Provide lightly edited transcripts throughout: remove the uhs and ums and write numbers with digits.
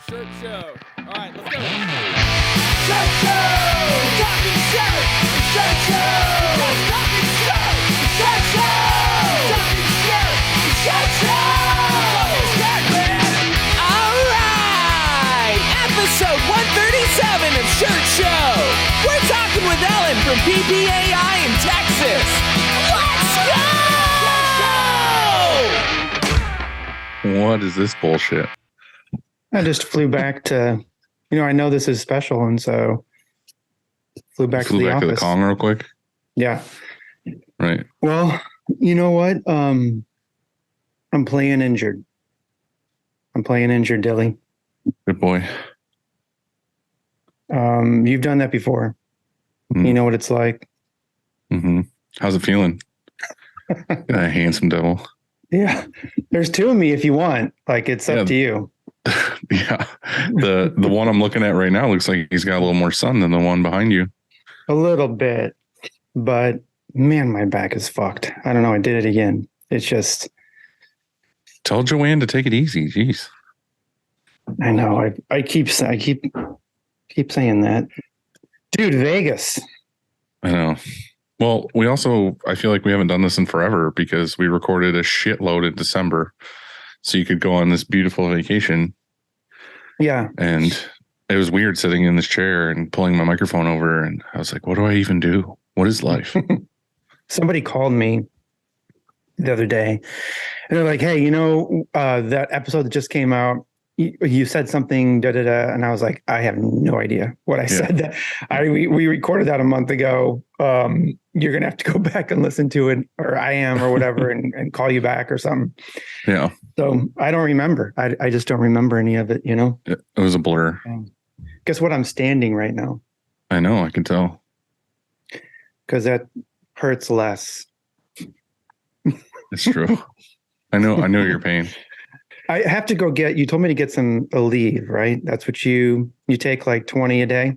Shirt show. All right, let's go. Shirt show! Talking shirt! Shirt show! Talking shirt! Shirt show! Talking shirt! Shirt show! Shirt, man! All right! Episode 137 of Shirt Show. We're talking with Ellen from PPAI in Texas. Let's go! What is this bullshit? I just flew back to, I know this is special, and so flew back to the office. To the Kong real quick. Yeah. Right. Well, you know what? I'm playing injured. Dilly. Good boy. You've done that before. Mm. You know what it's like. Mm-hmm. How's it feeling? A handsome devil. Yeah. There's two of me if you want. Like, it's up to you. Yeah. The one I'm looking at right now looks like he's got a little more sun than the one behind you. A little bit. But man, my back is fucked. I don't know. I did it again. It's just. Tell Joanne to take it easy. Jeez. I know. I keep saying that. Dude, Vegas. I know. Well, I feel like we haven't done this in forever because we recorded a shitload in December. So you could go on this beautiful vacation. Yeah. And it was weird sitting in this chair and pulling my microphone over. And I was like, what do I even do? What is life? Somebody called me the other day and they're like, hey, that episode that just came out, you said something, da-da-da. And I was like, I have no idea what I said. That we recorded that a month ago. You're going to have to go back and listen to it, or I am, or whatever, and call you back or something. Yeah. So I don't remember. I just don't remember any of it, It was a blur. Guess what? I'm standing right now. I know. I can tell. Because that hurts less. It's true. I know your pain. I have to go you told me to get a leave, right? That's what you take, like 20 a day.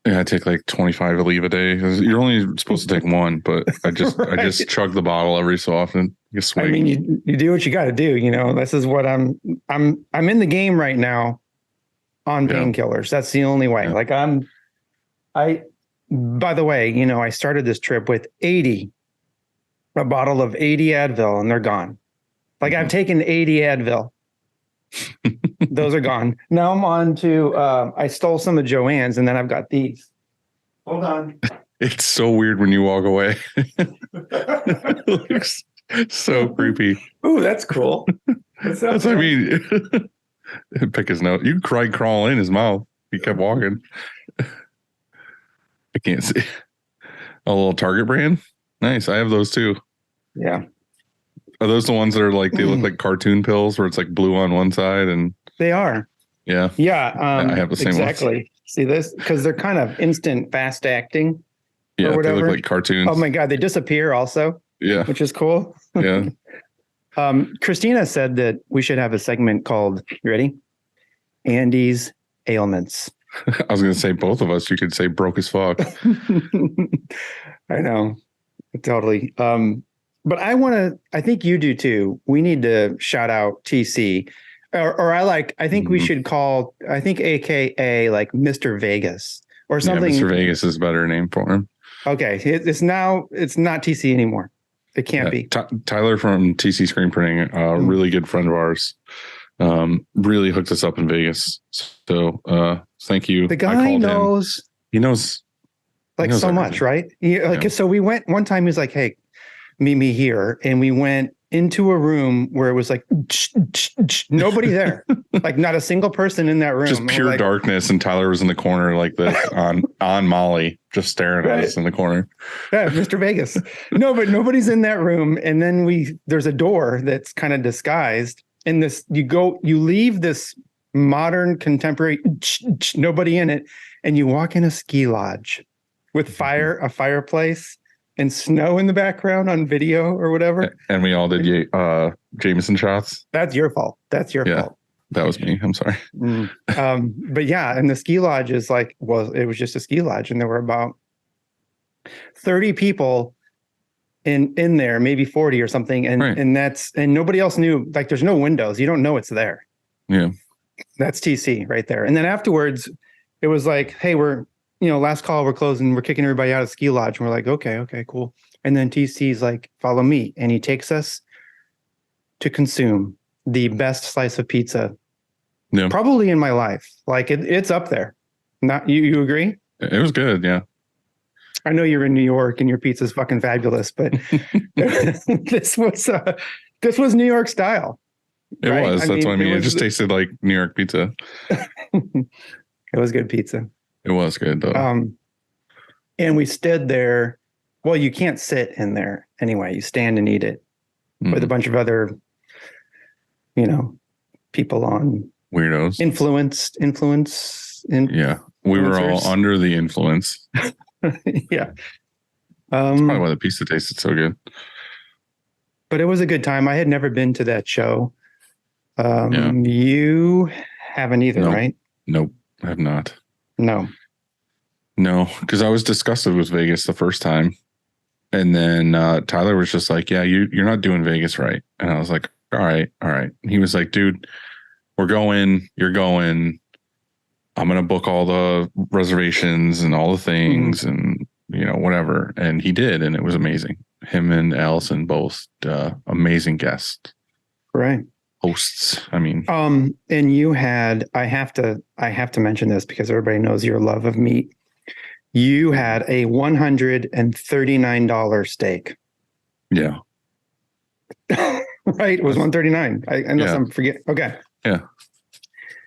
Yeah, I take like 25 Aleve a day. You're only supposed to take one, but I just Right. I just chug the bottle every so often. I mean, you do what you got to do. This is what I'm in the game right now on painkillers. That's the only way. Yeah. Like by the way, I started this trip with a bottle of 80 Advil, and they're gone. Like I've taken 80 Advil. Those are gone. Now I'm on to, I stole some of Joanne's, and then I've got these. Hold on. It's so weird when you walk away. It looks so creepy. Ooh, that's cool. That's what I mean. Pick his nose. You could crawl in his mouth. He kept walking. I can't see. A little Target brand. Nice. I have those too. Yeah. Are those the ones that are like, they look like cartoon pills where it's like blue on one side and they are. Yeah. Yeah. I have the same exactly. ones. See this? Because they're kind of instant fast acting. Yeah. Or whatever. They look like cartoons. Oh my God. They disappear also. Yeah. Which is cool. Yeah. Christina said that we should have a segment called, you ready? Andy's Ailments. I was going to say both of us. You could say broke as fuck. I know. Totally. But I think you do too. We need to shout out TC I think we should call, AKA like Mr. Vegas or something. Yeah, Mr. Vegas is a better name for him. Okay. It's not TC anymore. It can't be. Tyler from TC Screen Printing, really good friend of ours, really hooked us up in Vegas. So thank you. The guy knows. He knows. Like so much, right? So we went one time, he was like, hey, meet me here. And we went into a room where it was like, nobody there. Like not a single person in that room. Just pure darkness. And Tyler was in the corner like this on Molly, just staring at us in the corner. Yeah, Mr. Vegas. No, but nobody's in that room. And then there's a door that's kind of disguised. And you leave this modern contemporary, nobody in it. And you walk in a ski lodge with a fireplace and snow in the background on video or whatever. And we all did Jameson shots. That's your fault. Fault. That was me. I'm sorry. But yeah, and the ski lodge is it was just a ski lodge, and there were about 30 people in there, maybe 40 or something. And right. and nobody else knew, like there's no windows. You don't know it's there. Yeah. That's TC right there. And then afterwards, it was like, hey, we're, last call, we're closing, we're kicking everybody out of Ski Lodge. And we're like, okay, cool. And then TC's like, follow me. And he takes us to consume the best slice of pizza probably in my life. Like it's up there. Not you agree? It was good. Yeah. I know you're in New York and your pizza's fucking fabulous, but this was New York style. It right? was. That's what I mean. It just tasted like New York pizza. It was good pizza. It was good though. And we stood there. Well, you can't sit in there anyway. You stand and eat it with a bunch of other, people on weirdos. Yeah. We were all under the influence. Yeah. That's probably why the pizza tasted so good. But it was a good time. I had never been to that show. You haven't either, right? Nope. I have not. No, because I was disgusted with Vegas the first time. And then Tyler was just like, yeah, you're not doing Vegas right. And I was like, all right. And he was like, dude, we're going, you're going. I'm going to book all the reservations and all the things and, whatever. And he did. And it was amazing. Him and Allison, both amazing guests. Right. Hosts. I mean, and you had, I have to mention this because everybody knows your love of meat. You had a $139 steak. Yeah. Right. It was $139. Unless I'm forgetting. Okay. Yeah.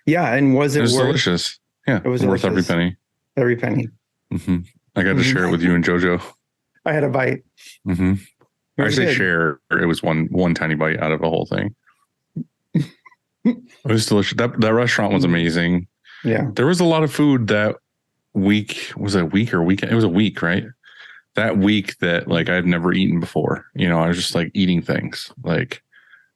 Yeah. And was it was worth, delicious. Yeah. It was worth delicious. every penny. Every penny. Mm-hmm. I got to share it with you and JoJo. I had a bite. Mm-hmm. I say good. share. It was one tiny bite out of the whole thing. It was delicious. That restaurant was amazing. Yeah. There was a lot of food that week. Was it a week or weekend? It was a week, right? That week that like I've never eaten before. I was just like eating things. Like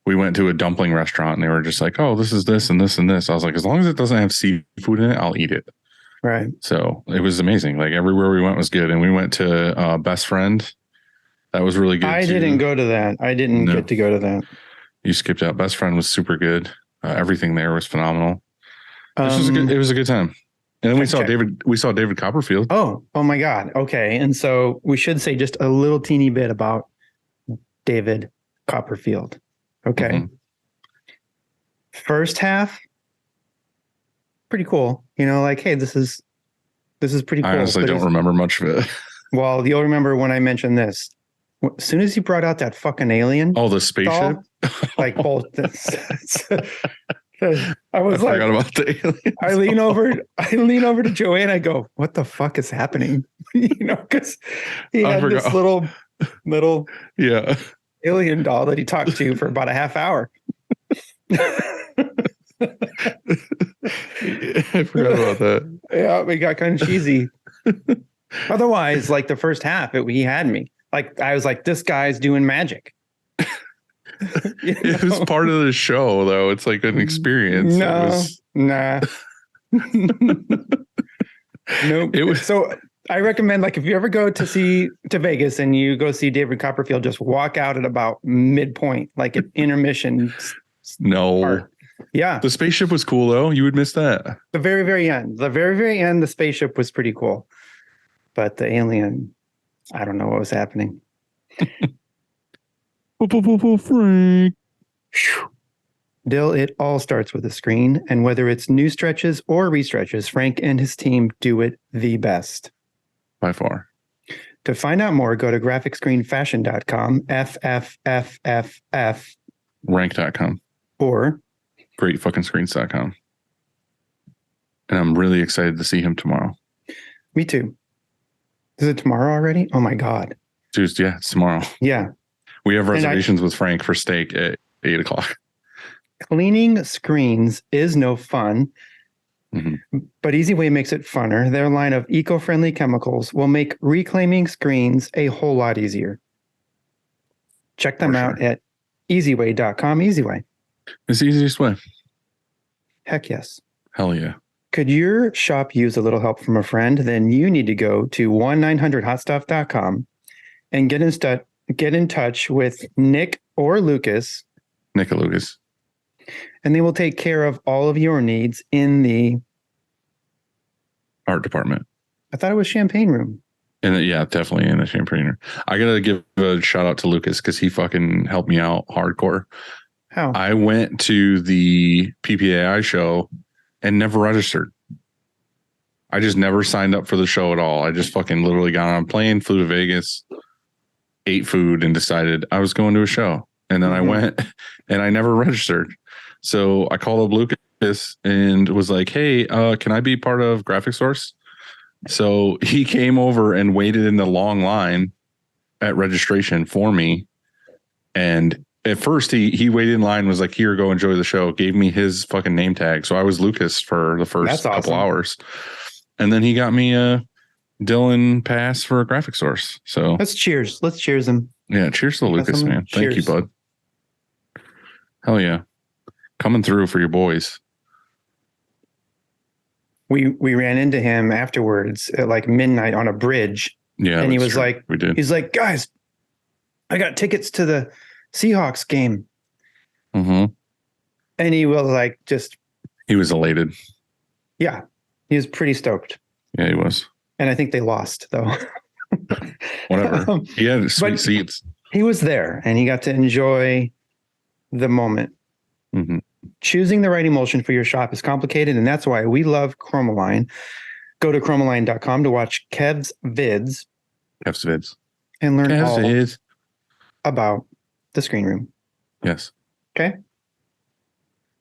we went to a dumpling restaurant and they were just like, oh, this is this and this and this. I was like, as long as it doesn't have seafood in it, I'll eat it. Right. So it was amazing. Like everywhere we went was good. And we went to Best Friend. That was really good. I didn't go to that. I didn't get to go to that. You skipped out. Best Friend was super good. Everything there was phenomenal. It was a good time. And then we saw David Copperfield. Oh my God. Okay. And so we should say just a little teeny bit about David Copperfield. Okay. Mm-hmm. First half, pretty cool. Like, hey, this is pretty cool. I honestly don't remember much of it. Well, you'll remember when I mentioned this. As soon as he brought out that fucking alien. Oh, the spaceship? Like both. I was like, forgot about the alien. I lean over to Joanne. I go, what the fuck is happening? Because he had this little alien doll that he talked to for about a half hour. I forgot about that. Yeah, we got kind of cheesy. Otherwise, like the first half, he had me. Like I was like, this guy's doing magic. It was part of the show, though. It's like an experience. Nah. Nope. It was so. I recommend, like, if you ever go to Vegas and you go see David Copperfield, just walk out at about midpoint, like an intermission. No. Part. Yeah. The spaceship was cool, though. You would miss that. The very, very end. The spaceship was pretty cool. But the alien, I don't know what was happening. Frank. Dill, it all starts with a screen. And whether it's new stretches or restretches, Frank and his team do it the best. By far. To find out more, go to graphicscreenfashion.com, FFFFF. Rank.com. Or greatfuckingscreens.com. And I'm really excited to see him tomorrow. Me too. Is it tomorrow already? Oh my God. Tuesday, yeah, it's tomorrow. Yeah. We have reservations with Frank for steak at 8:00. Cleaning screens is no fun, but Easy Way makes it funner. Their line of eco-friendly chemicals will make reclaiming screens a whole lot easier. Check them out at easyway.com. Easyway. It's the easiest way. Heck yes. Hell yeah. Could your shop use a little help from a friend? Then you need to go to 1-900hotstuff.com and get in touch with Nick or Lucas. Nick or Lucas. and they will take care of all of your needs in the. Art department. I thought it was champagne room. And yeah, definitely in the champagne room. I gotta give a shout out to Lucas because he fucking helped me out hardcore. How? I went to the PPAI show and never registered. I just never signed up for the show at all. I just fucking literally got on a plane, flew to Vegas, ate food, and decided I was going to a show. And then I went and I never registered. So I called up Lucas and was like, hey, can I be part of Graphic Source? So he came over and waited in the long line at registration for me. And at first he waited in line, was like, here, go enjoy the show. Gave me his fucking name tag. So I was Lucas for the first couple hours. And then he got me a Dylan pass for a Graphic Source. So let's cheers. Let's cheers him. Yeah. Cheers to Lucas, man. Thank you, bud. Hell yeah. Coming through for your boys. We ran into him afterwards at like midnight on a bridge. Yeah. And he was true. like, we did. He's like, guys, I got tickets to the Seahawks game. Mm-hmm. And he was like, he was elated. Yeah. He was pretty stoked. Yeah, he was. And I think they lost though. Whatever. He had sweet seats. He was there and he got to enjoy the moment. Mm-hmm. Choosing the right emulsion for your shop is complicated, and that's why we love Chromaline. Go to chromaline.com to watch Kev's vids. And learn all about the screen room. Yes. Okay.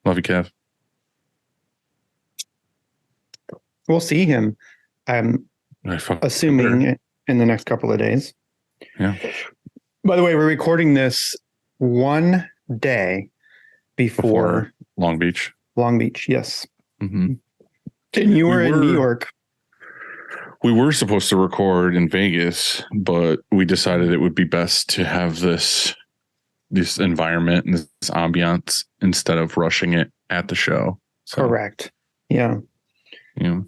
Love you, Kev. We'll see him. I'm assuming in the next couple of days. Yeah. By the way, we're recording this one day before Long Beach. Long Beach, yes. Mm-hmm. And you were in New York. We were supposed to record in Vegas, but we decided it would be best to have this environment and this ambiance instead of rushing it at the show. So, correct. Yeah. Yeah.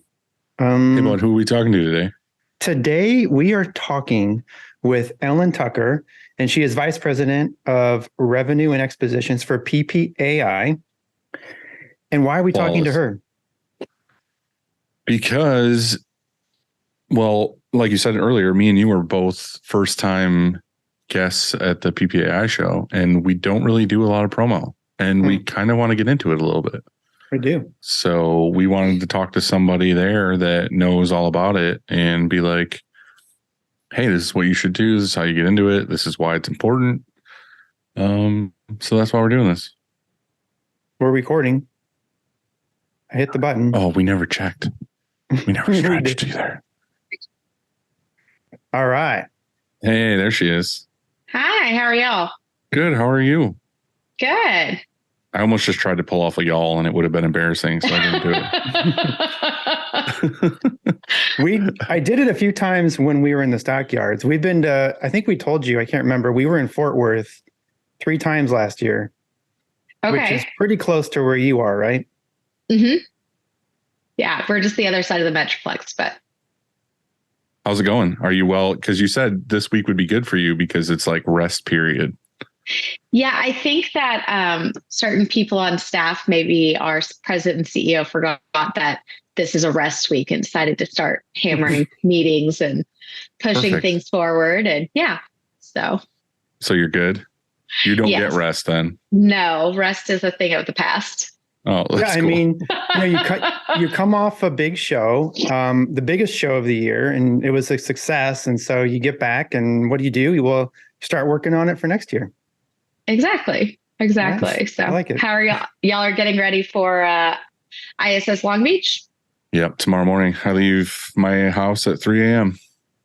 Hey, bud, who are we talking to today? Today we are talking with Ellen Tucker, and she is Vice President of Revenue and Expositions for PPAI. And why are we talking to her? Because, well, like you said earlier, me and you were both first-time guests at the PPAI show, and we don't really do a lot of promo, and we kind of want to get into it a little bit. We do. So we wanted to talk to somebody there that knows all about it and be like, hey, this is what you should do. This is how you get into it. This is why it's important. So that's why we're doing this. We're recording. I hit the button. Oh, we never checked. We never stretched either. All right. Hey, there she is. Hi, how are y'all? Good. How are you? Good. I almost just tried to pull off a y'all and it would have been embarrassing, so I didn't do it. I did it a few times when we were in the stockyards. We've been to, I think we told you, I can't remember. We were in Fort Worth 3 times last year. Okay. Which is pretty close to where you are, right? Mm-hmm. Yeah, we're just the other side of the Metroplex, but. How's it going? Are you well? Because you said this week would be good for you because it's like rest period. Yeah, I think that certain people on staff, maybe our president and CEO, forgot that this is a rest week and decided to start hammering meetings and pushing things forward. And yeah, so you're good. You don't get rest then. No, rest is a thing of the past. Oh, that's cool. I mean, you come off a big show, the biggest show of the year, and it was a success. And so you get back, and what do? You will start working on it for next year. Exactly. Nice. So I like it. How are y'all? Y'all are getting ready for ISS Long Beach? Yep. Tomorrow morning, I leave my house at 3 a.m.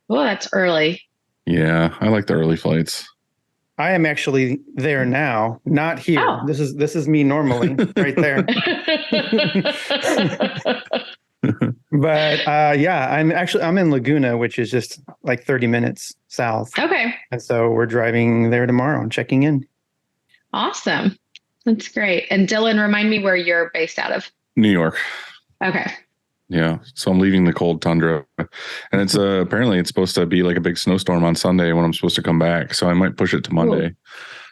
Well, that's early. Yeah. I like the early flights. I am actually there now, not here. Oh. This is me normally right there. But I'm in Laguna, which is just like 30 minutes south. Okay. And so we're driving there tomorrow and checking in. Awesome. That's great. And Dylan, remind me where you're based out of. New York. Okay. Yeah. So I'm leaving the cold tundra, and it's apparently it's supposed to be like a big snowstorm on Sunday when I'm supposed to come back. So I might push it to Monday. Cool.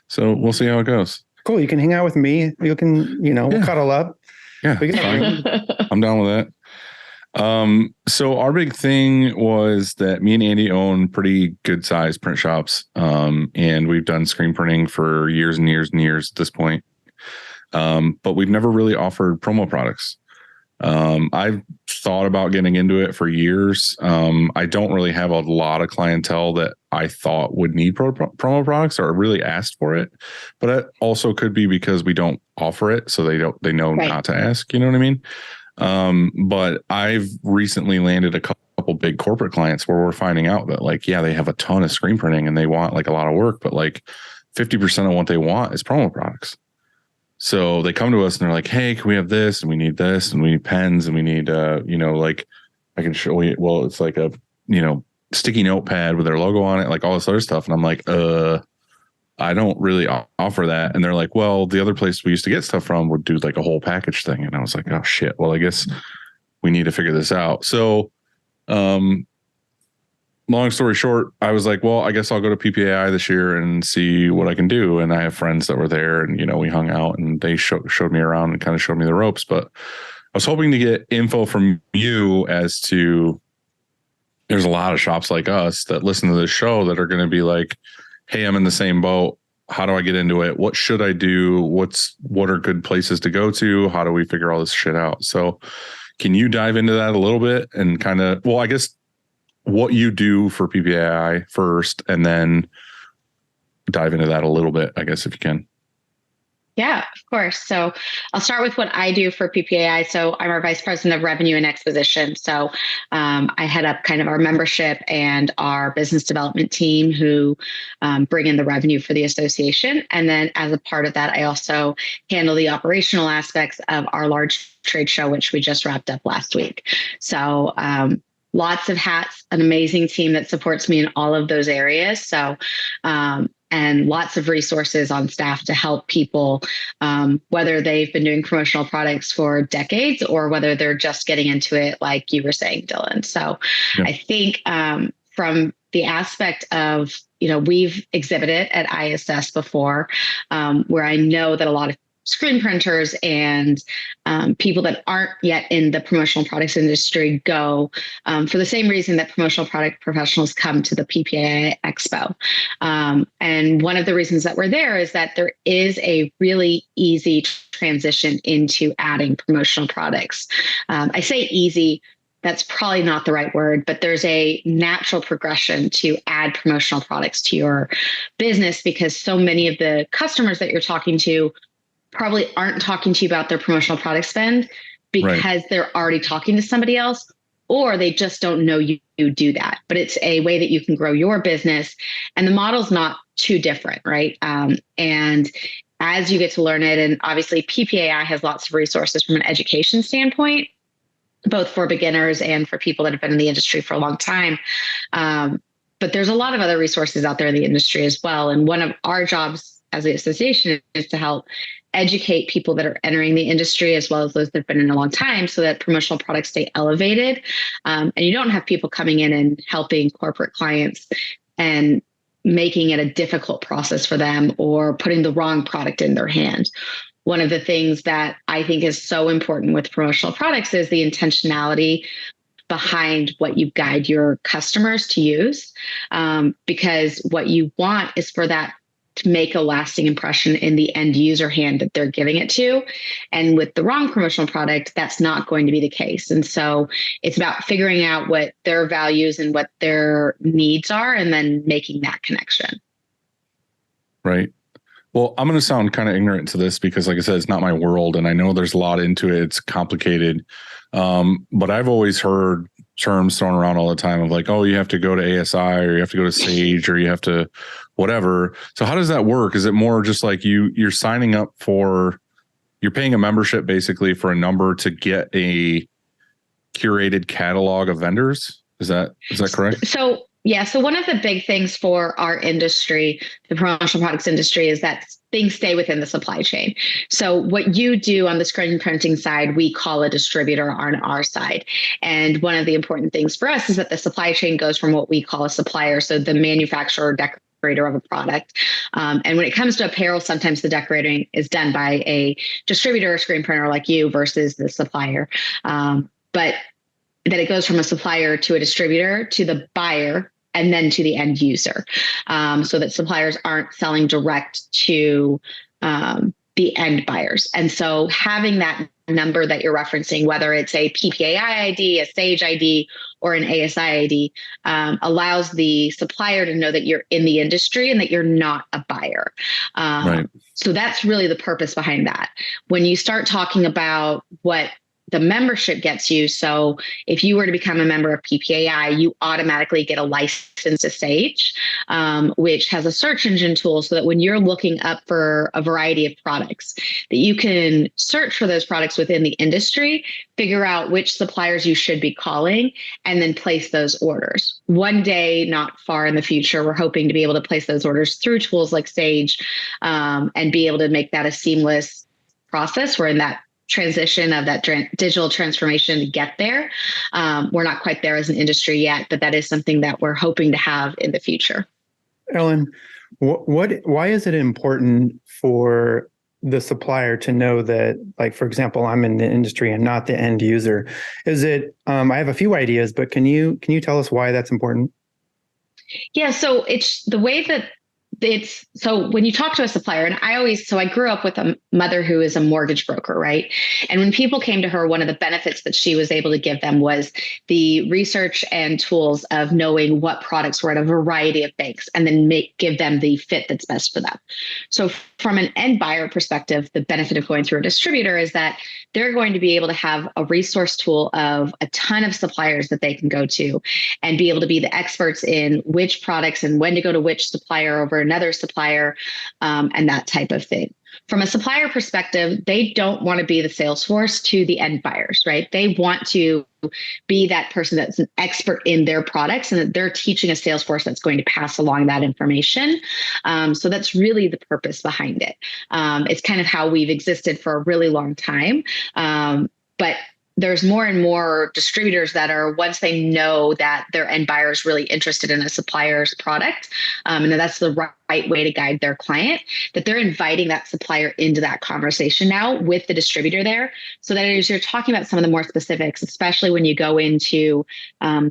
So we'll see how it goes. Cool. You can hang out with me. You can, we'll Yeah. cuddle up. Yeah, We can fine. I'm down with that. So our big thing was that me and Andy own pretty good sized print shops. And we've done screen printing for years and years and years at this point. But we've never really offered promo products. I've thought about getting into it for years. I don't really have a lot of clientele that I thought would need promo products or really asked for it, but it also could be because we don't offer it. So they know Right. not to ask, you know what I mean? But I've recently landed a couple big corporate clients where we're finding out that like, yeah, they have a ton of screen printing and they want like a lot of work, but like 50% of what they want is promo products. So they come to us and they're like, hey, can we have this? And we need this and we need pens and we need, like I can show you, well, it's like a, sticky notepad with their logo on it, like all this other stuff. And I'm like, I don't really offer that. And they're like, well, the other place we used to get stuff from would do like a whole package thing. And I was like, oh shit. Well, I guess we need to figure this out. So, long story short, I was like, well, I guess I'll go to PPAI this year and see what I can do. And I have friends that were there and, we hung out and they showed me around and kind of showed me the ropes. But I was hoping to get info from you as to, there's a lot of shops like us that listen to this show that are going to be like, hey, I'm in the same boat. How do I get into it? What should I do? What are good places to go to? How do we figure all this shit out? So can you dive into that a little bit and kind of, well, I guess what you do for PPAI first, and then dive into that a little bit, I guess, if you can. Yeah, of course. So I'll start with what I do for PPAI. So I'm our Vice President of Revenue and Exposition. So I head up kind of our membership and our business development team who bring in the revenue for the association. And then as a part of that, I also handle the operational aspects of our large trade show, which we just wrapped up last week. So lots of hats, an amazing team that supports me in all of those areas. So, and lots of resources on staff to help people, whether they've been doing promotional products for decades or whether they're just getting into it, like you were saying, Dylan. So yeah. I think from the aspect of, we've exhibited at ISS before, where I know that a lot of screen printers and people that aren't yet in the promotional products industry go for the same reason that promotional product professionals come to the PPAI Expo. And one of the reasons that we're there is that there is a really easy transition into adding promotional products. I say easy, that's probably not the right word, but there's a natural progression to add promotional products to your business because so many of the customers that you're talking to probably aren't talking to you about their promotional product spend because right. They're already talking to somebody else, or they just don't know you do that. But it's a way that you can grow your business, and the model's not too different, right? And as you get to learn it, and obviously PPAI has lots of resources from an education standpoint, both for beginners and for people that have been in the industry for a long time. But there's a lot of other resources out there in the industry as well. And one of our jobs as the association is to help educate people that are entering the industry as well as those that have been in a long time so that promotional products stay elevated. And you don't have people coming in and helping corporate clients and making it a difficult process for them or putting the wrong product in their hand. One of the things that I think is so important with promotional products is the intentionality behind what you guide your customers to use, because what you want is for that to make a lasting impression in the end user hand that they're giving it to. And with the wrong promotional product, that's not going to be the case. And so it's about figuring out what their values and what their needs are, and then making that connection. Right. Well, I'm going to sound kind of ignorant to this because, like I said, it's not my world. And I know there's a lot into it. It's complicated. But I've always heard terms thrown around all the time of like, oh, you have to go to ASI or you have to go to Sage or you have to whatever. So how does that work? Is it more just like you're signing up you're paying a membership basically for a number to get a curated catalog of vendors? Is that correct? So yeah. So one of the big things for our industry, the promotional products industry, is that things stay within the supply chain. So what you do on the screen printing side, we call a distributor on our side. And one of the important things for us is that the supply chain goes from what we call a supplier. So the manufacturer, decorator of a product. And when it comes to apparel, sometimes the decorating is done by a distributor or screen printer like you versus the supplier. But that it goes from a supplier to a distributor to the buyer and then to the end user, so that suppliers aren't selling direct to the end buyers. And so having that number that you're referencing, whether it's a PPAI ID, a Sage ID, or an ASI ID, allows the supplier to know that you're in the industry and that you're not a buyer. Right. So that's really the purpose behind that. When you start talking about what the membership gets you. So if you were to become a member of PPAI, you automatically get a license to Sage, which has a search engine tool so that when you're looking up for a variety of products, that you can search for those products within the industry, figure out which suppliers you should be calling, and then place those orders. One day, not far in the future, we're hoping to be able to place those orders through tools like Sage, and be able to make that a seamless process. We're in that transition of that digital transformation to get there. We're not quite there as an industry yet, but that is something that we're hoping to have in the future. Ellen, why is it important for the supplier to know that, like, for example, I'm in the industry and not the end user? Is it, I have a few ideas, but can you tell us why that's important? Yeah, so it's the way that so when you talk to a supplier, and I grew up with a mother who is a mortgage broker, right? And when people came to her, one of the benefits that she was able to give them was the research and tools of knowing what products were at a variety of banks and then give them the fit that's best for them. So from an end buyer perspective, the benefit of going through a distributor is that they're going to be able to have a resource tool of a ton of suppliers that they can go to and be able to be the experts in which products and when to go to which supplier over another supplier, and that type of thing. From a supplier perspective, they don't want to be the sales force to the end buyers, right? They want to be that person that's an expert in their products and that they're teaching a sales force that's going to pass along that information. So that's really the purpose behind it. It's kind of how we've existed for a really long time. But there's more and more distributors that are, once they know that their end buyer is really interested in a supplier's product, and that's the right way to guide their client, that they're inviting that supplier into that conversation now with the distributor there. So that as you're talking about some of the more specifics, especially when you go into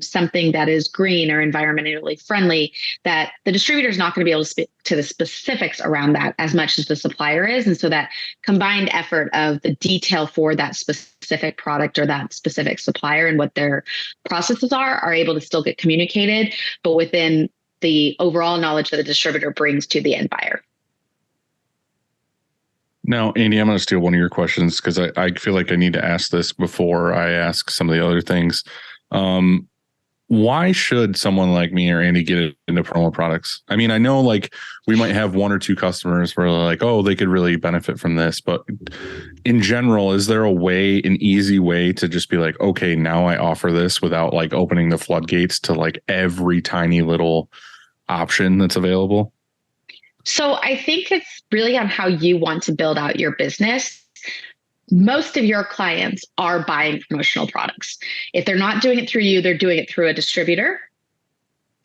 something that is green or environmentally friendly, that the distributor is not going to be able to speak to the specifics around that as much as the supplier is. And so that combined effort of the detail for that specific product or that specific supplier and what their processes are able to still get communicated, but within the overall knowledge that the distributor brings to the end buyer. Now, Andy, I'm going to steal one of your questions because I feel like I need to ask this before I ask some of the other things. Why should someone like me or Andy get into promo products? I mean, I know like we might have one or two customers where like, oh, they could really benefit from this. But in general, is there an easy way to just be like, okay, now I offer this without like opening the floodgates to like every tiny little option that's available? So I think it's really on how you want to build out your business. Most of your clients are buying promotional products. If they're not doing it through you, they're doing it through a distributor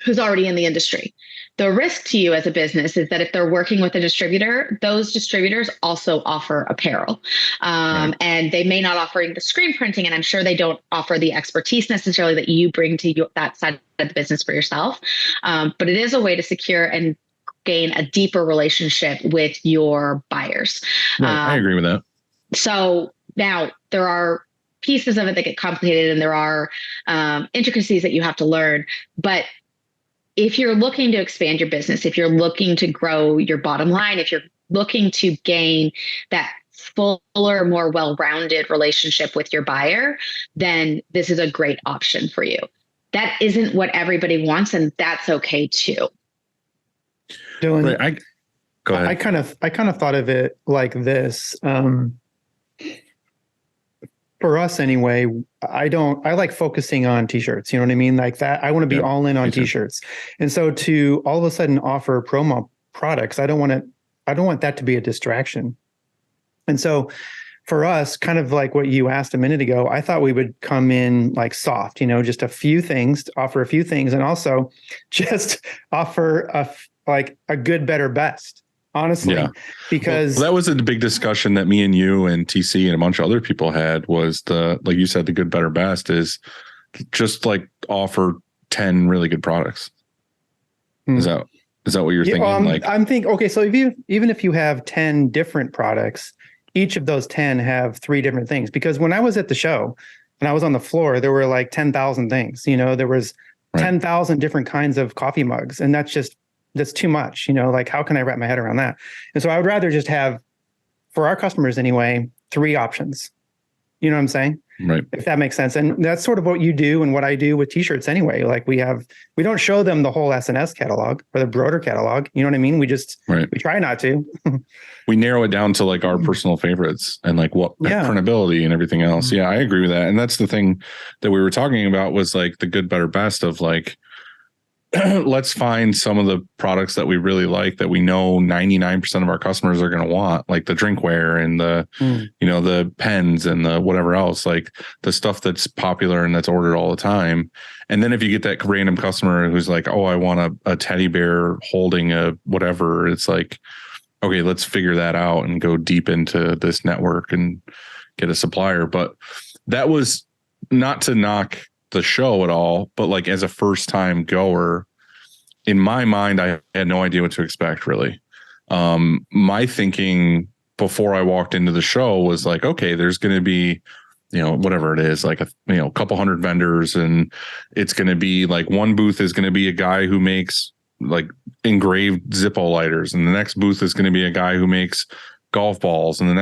who's already in the industry. The risk to you as a business is that if they're working with a distributor, those distributors also offer apparel. Right. And they may not offer the screen printing, and I'm sure they don't offer the expertise necessarily that you bring to that side of the business for yourself. But it is a way to secure and gain a deeper relationship with your buyers. Right. I agree with that. So now there are pieces of it that get complicated and there are intricacies that you have to learn. But if you're looking to expand your business, if you're looking to grow your bottom line, if you're looking to gain that fuller, more well-rounded relationship with your buyer, then this is a great option for you. That isn't what everybody wants, and that's okay too. Dylan, right, go ahead. I kind of thought of it like this. For us anyway, I like focusing on t-shirts. You know what I mean? Like that. I want to be all in on t-shirts. And so to all of a sudden offer promo products, I don't want that to be a distraction. And so for us, kind of like what you asked a minute ago, I thought we would come in like soft, just a few things, offer a few things, and also just offer like a good, better, best, honestly, Yeah. because Well, that was a big discussion that me and you and TC and a bunch of other people had, was like you said, the good, better, best is just like offer 10 really good products. Is that what you're thinking? I'm thinking, okay, so even if you have 10 different products, each of those 10 have 3 different things. Because when I was at the show and I was on the floor, there were like 10,000 things, there was 10,000 different kinds of coffee mugs. And that's too much, like how can I wrap my head around that? And so I would rather just have, for our customers anyway, 3 options. You know what I'm saying? Right. If that makes sense. And that's sort of what you do and what I do with t-shirts anyway. Like we don't show them the whole SNS catalog or the broader catalog. You know what I mean? We try not to. We narrow it down to like our personal favorites and like what printability and everything else. Yeah, I agree with that. And that's the thing that we were talking about, was like the good, better, best of like, let's find some of the products that we really like, that we know 99% of our customers are going to want, like the drinkware and the, the pens and the whatever else, like the stuff that's popular and that's ordered all the time. And then if you get that random customer who's like, oh, I want a teddy bear holding a whatever, it's like, okay, let's figure that out and go deep into this network and get a supplier. But that was not to knock the show at all, but like as a first time goer, in my mind, I had no idea what to expect, really. My thinking before I walked into the show was like, okay, there's going to be, whatever it is, like a couple hundred vendors, and it's going to be like one booth is going to be a guy who makes like engraved Zippo lighters, and the next booth is going to be a guy who makes golf balls, and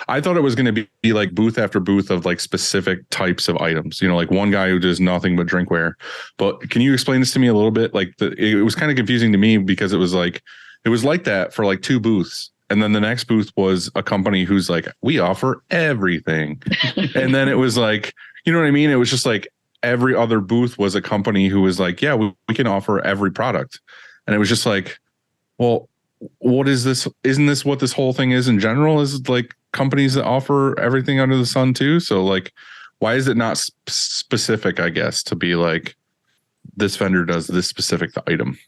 I thought it was going to be like booth after booth of like specific types of items, like one guy who does nothing but drinkware. But can you explain this to me a little bit? Like it was kind of confusing to me, because it was like that for like 2 booths. And then the next booth was a company who's like, we offer everything. And then it was like, you know what I mean? It was just like every other booth was a company who was like, yeah, we can offer every product. And it was just like, well, what is this? Isn't this what this whole thing is in general? Is it like companies that offer everything under the sun too? So like, why is it not specific, I guess, to be like, this vendor does this specific item?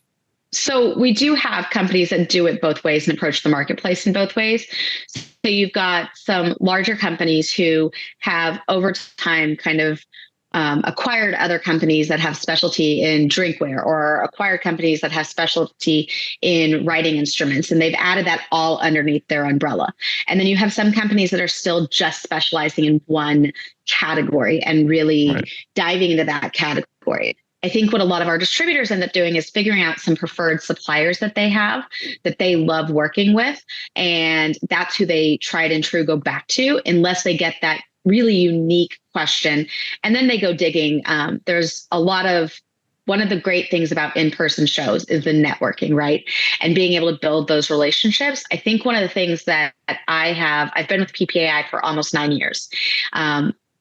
So we do have companies that do it both ways and approach the marketplace in both ways. So you've got some larger companies who have over time kind of acquired other companies that have specialty in drinkware, or acquired companies that have specialty in writing instruments, and they've added that all underneath their umbrella. And then you have some companies that are still just specializing in one category and really diving into that category. I think what a lot of our distributors end up doing is figuring out some preferred suppliers that they have, that they love working with, and that's who they tried and true go back to, unless they get that really unique question. And then they go digging. There's one of the great things about in-person shows is the networking, right? And being able to build those relationships. I think one of the things that I've been with PPAI for almost 9 years.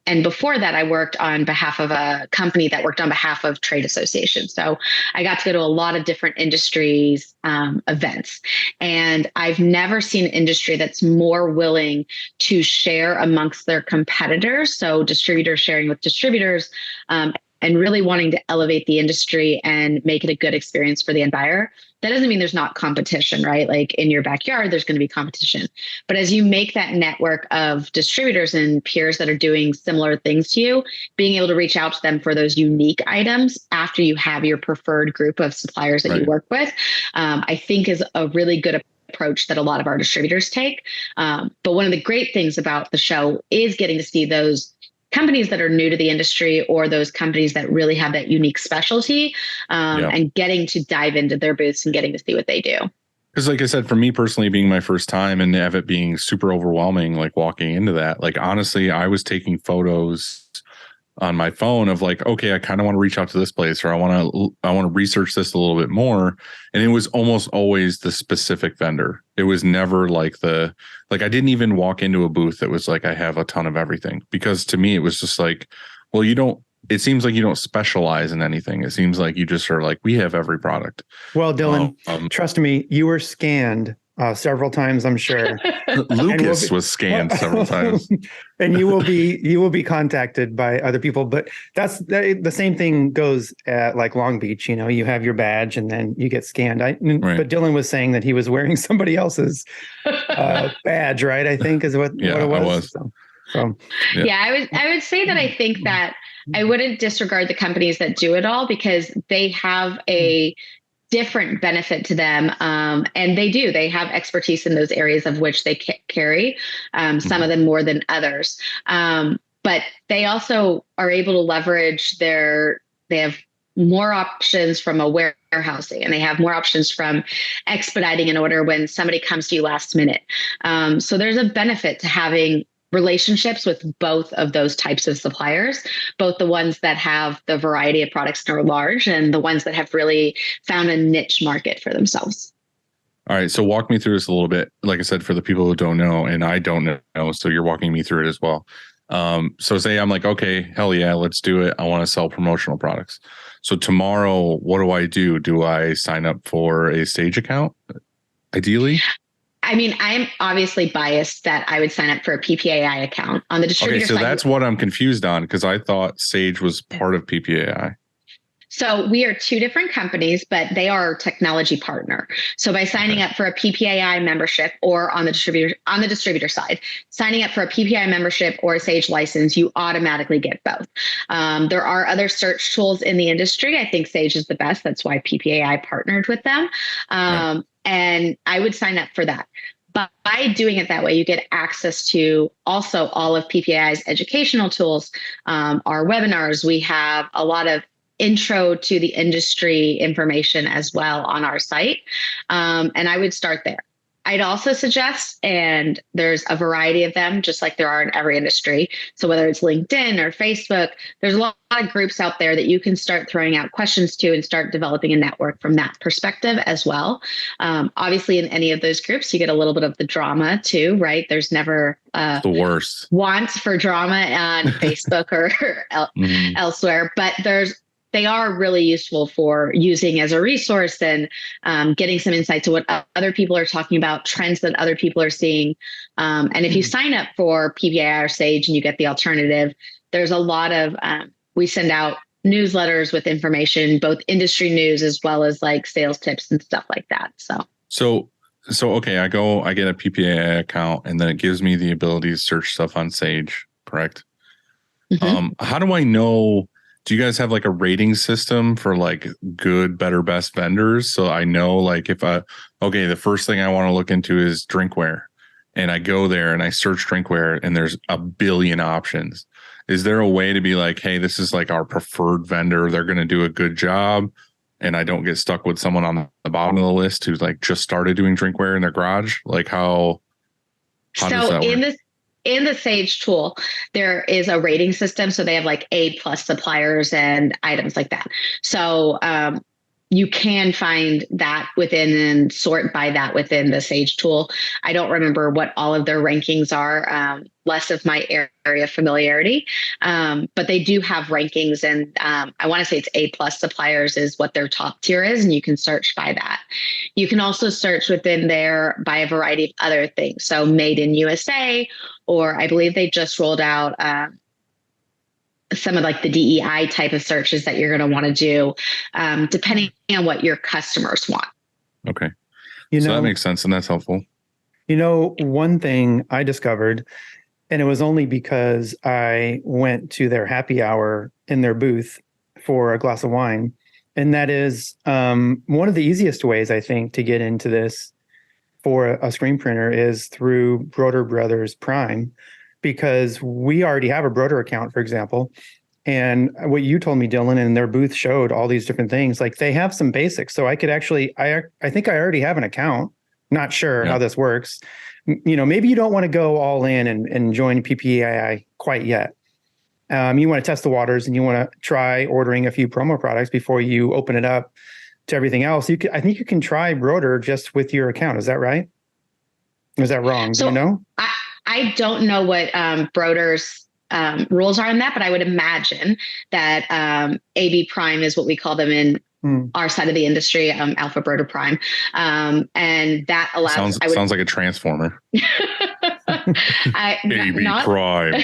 And before that, I worked on behalf of a company that worked on behalf of trade associations. So I got to go to a lot of different industries, events. And I've never seen an industry that's more willing to share amongst their competitors. So distributors sharing with distributors, and really wanting to elevate the industry and make it a good experience for the end buyer. That doesn't mean there's not competition, right? Like in your backyard, there's going to be competition. But as you make that network of distributors and peers that are doing similar things to you, being able to reach out to them for those unique items after you have your preferred group of suppliers that you work with, I think is a really good approach that a lot of our distributors take. But one of the great things about the show is getting to see those companies that are new to the industry, or those companies that really have that unique specialty, and getting to dive into their booths and getting to see what they do. Because like I said, for me personally, being my first time and have it being super overwhelming, like walking into that, like honestly, I was taking photos on my phone of like, okay, I kind of want to reach out to this place, or I want to research this a little bit more. And it was almost always the specific vendor. It was never like I didn't even walk into a booth that was like, I have a ton of everything, because to me, it was just like, well, it seems like you don't specialize in anything. It seems like you just are like, we have every product. Well, Dylan, trust me, you were scanned several times, I'm sure. Lucas was scanned several times. And you will be contacted by other people. But the same thing goes at like Long Beach. You know, you have your badge and then you get scanned. But Dylan was saying that he was wearing somebody else's badge, right? I think is what it was. I was. So I would say that I think that I wouldn't disregard the companies that do it all, because they have a different benefit to them. And they have expertise in those areas of which they carry, some of them more than others. But they also are able to leverage they have more options from a warehousing, and they have more options from expediting an order when somebody comes to you last minute. So there's a benefit to having relationships with both of those types of suppliers, both the ones that have the variety of products and are large, and the ones that have really found a niche market for themselves. All right. So walk me through this a little bit. Like I said, for the people who don't know, and I don't know, so you're walking me through it as well. So say I'm like, okay, hell yeah, let's do it. I want to sell promotional products. So tomorrow, what do I do? Do I sign up for a Sage account? Ideally? I mean, I'm obviously biased that I would sign up for a PPAI account on the distributor side. Okay, so that's what I'm confused on, because I thought Sage was part of PPAI. So we are two different companies, but they are our technology partner. So by signing up for a PPAI membership, or on the distributor side, signing up for a PPAI membership or a Sage license, you automatically get both. There are other search tools in the industry. I think Sage is the best. That's why PPAI partnered with them. And I would sign up for that. But by doing it that way, you get access to also all of PPAI's educational tools, our webinars. We have a lot of intro to the industry information as well on our site. And I would start there. I'd also suggest, and there's a variety of them, just like there are in every industry. So whether it's LinkedIn or Facebook, there's a lot of groups out there that you can start throwing out questions to and start developing a network from that perspective as well. Obviously, in any of those groups, you get a little bit of the drama too, right? There's never the worst wants for drama on Facebook or elsewhere, but they are really useful for using as a resource and getting some insight to what other people are talking about, trends that other people are seeing. And if you sign up for PPAI or Sage and you get the alternative, there's a lot of, we send out newsletters with information, both industry news as well as like sales tips and stuff like that. So okay, I get a PPAI account, and then it gives me the ability to search stuff on Sage, correct? How do I know? Do you guys have like a rating system for like good, better, best vendors? So I know like if the first thing I want to look into is drinkware, and I go there and I search drinkware and there's a billion options. Is there a way to be like, hey, this is like our preferred vendor, they're going to do a good job, and I don't get stuck with someone on the bottom of the list who's like just started doing drinkware in their garage? Like how does that work? In the Sage tool, there is a rating system. So they have like A+ suppliers and items like that. So you can find that within and sort by that within the Sage tool. I don't remember what all of their rankings are, less of my area familiarity, but they do have rankings, and I want to say it's A+ suppliers is what their top tier is, and you can search by that. You can also search within there by a variety of other things. So made in USA, or I believe they just rolled out some of like the DEI type of searches that you're going to want to do, depending on what your customers want. Okay. So that makes sense, and that's helpful. One thing I discovered, and it was only because I went to their happy hour in their booth for a glass of wine. And that is one of the easiest ways, I think, to get into this for a screen printer is through Broder Brothers Prime, because we already have a Broder account, for example. And what you told me, Dylan, and their booth showed all these different things. Like they have some basics. So I could actually, I think I already have an account. Not sure how this works. Maybe you don't want to go all in and join PPAI quite yet. You want to test the waters and you want to try ordering a few promo products before you open it up to everything else. I think you can try Broder just with your account. Is that right? Is that wrong? So do you know? I don't know what Broder's rules are on that, but I would imagine that AB Prime is what we call them in our side of the industry, Alpha Broder Prime. And that allows, sounds like a transformer. AB Prime.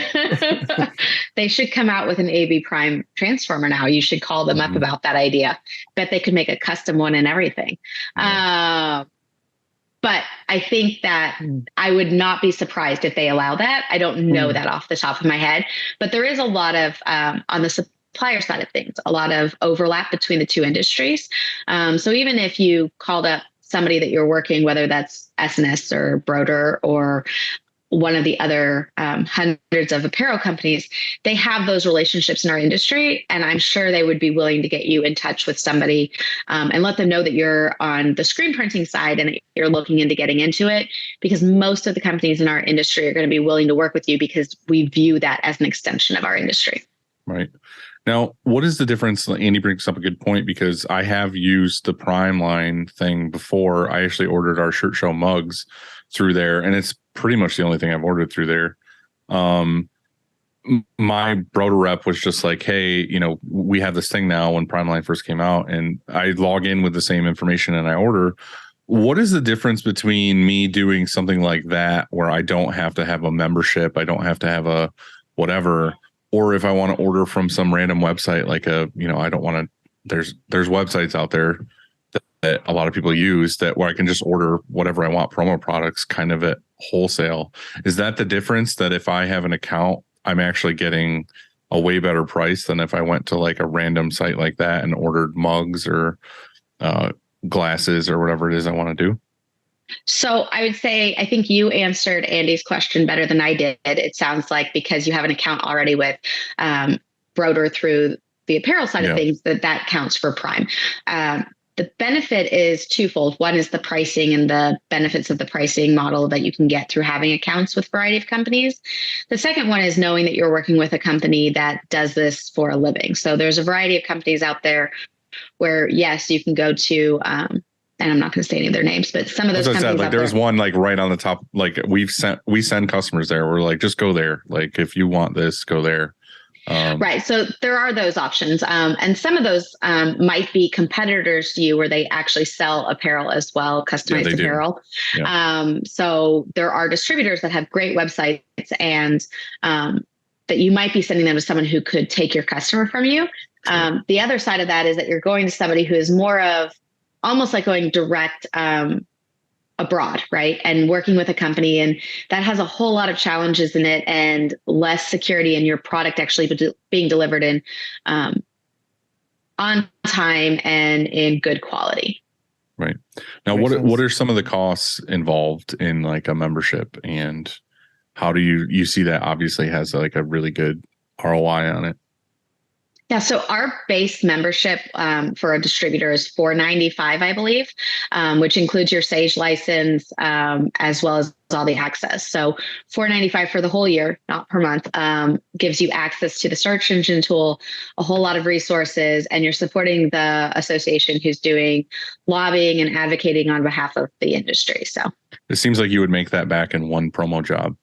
They should come out with an AB Prime transformer now. You should call them up about that idea. Bet they could make a custom one and everything. But I think that I would not be surprised if they allow that. I don't know that off the top of my head, but there is a lot of, on the supplier side of things, a lot of overlap between the two industries. So even if you called up somebody that you're working, whether that's SNS or Broder or one of the other hundreds of apparel companies, they have those relationships in our industry. And I'm sure they would be willing to get you in touch with somebody and let them know that you're on the screen printing side and that you're looking into getting into it, because most of the companies in our industry are going to be willing to work with you because we view that as an extension of our industry. Right. Now, what is the difference? Andy brings up a good point, because I have used the Prime line thing before. I actually ordered our Shirt Show mugs through there, and it's pretty much the only thing I've ordered through there. My Broder rep was just like, hey, we have this thing now when Prime line first came out, and I log in with the same information and I order. What is the difference between me doing something like that, where I don't have to have a membership, I don't have to have a whatever, or if I want to order from some random website, like I don't want to, there's websites out there that a lot of people use where I can just order whatever I want, promo products kind of at wholesale. Is that the difference, that if I have an account, I'm actually getting a way better price than if I went to like a random site like that and ordered mugs or glasses or whatever it is I want to do? So I would say, I think you answered Andy's question better than I did. It sounds like because you have an account already with Broder through the apparel side of things, that counts for Prime. The benefit is twofold. One is the pricing and the benefits of the pricing model that you can get through having accounts with a variety of companies. The second one is knowing that you're working with a company that does this for a living. So there's a variety of companies out there where, yes, you can go to, and I'm not going to say any of their names, but some of those companies. Said, like there's one like right on the top, like we send customers there. We're like, just go there. Like if you want this, go there. Right. So there are those options. And some of those might be competitors to you where they actually sell apparel as well, customized apparel. So there are distributors that have great websites and that you might be sending them to someone who could take your customer from you. The other side of that is that you're going to somebody who is more of almost like going direct abroad, right? And working with a company, and that has a whole lot of challenges in it and less security in your product actually being delivered in on time and in good quality. Right. Now, what are some of the costs involved in like a membership, and how do you see that obviously has like a really good ROI on it? Yeah, so our base membership for a distributor is $4.95, I believe, which includes your Sage license as well as all the access. So $4.95 for the whole year, not per month, gives you access to the search engine tool, a whole lot of resources, and you're supporting the association who's doing lobbying and advocating on behalf of the industry. So it seems like you would make that back in one promo job.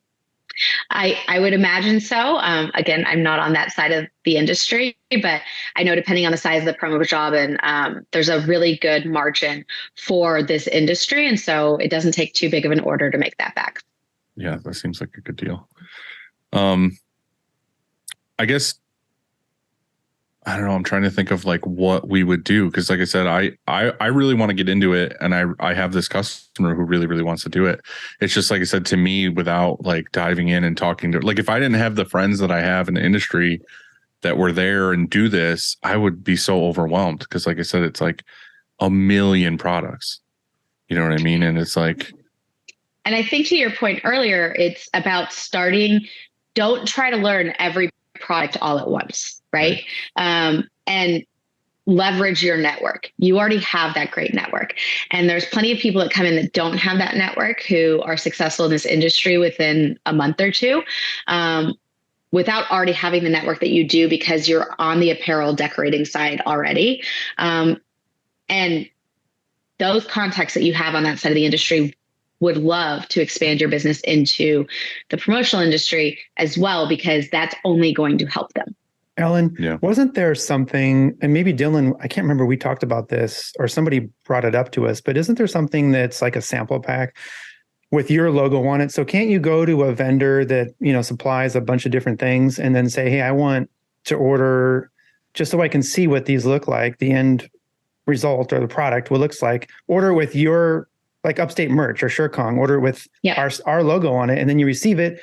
I would imagine so. Again, I'm not on that side of the industry, but I know depending on the size of the promo job, and there's a really good margin for this industry. And so it doesn't take too big of an order to make that back. Yeah, that seems like a good deal. I guess, I don't know. I'm trying to think of like what we would do. Cause like I said, I really want to get into it, and I have this customer who really, really wants to do it. It's just, like I said, to me, without like diving in and talking to, like, if I didn't have the friends that I have in the industry that were there and do this, I would be so overwhelmed. Cause like I said, it's like a million products, you know what I mean? And it's like, and I think to your point earlier, it's about starting. Don't try to learn every product all at once. Right. And leverage your network. You already have that great network. And there's plenty of people that come in that don't have that network who are successful in this industry within a month or two, without already having the network that you do because you're on the apparel decorating side already. And those contacts that you have on that side of the industry would love to expand your business into the promotional industry as well, because that's only going to help them. Ellen, Yeah. wasn't there something, and maybe Dylan, I can't remember, we talked about this or somebody brought it up to us, but isn't there something that's like a sample pack with your logo on it? So can't you go to a vendor that, supplies a bunch of different things and then say, hey, I want to order just so I can see what these look like, the end result or the product, what it looks like, order with your like Upstate merch or Shurkong, order with our logo on it, and then you receive it.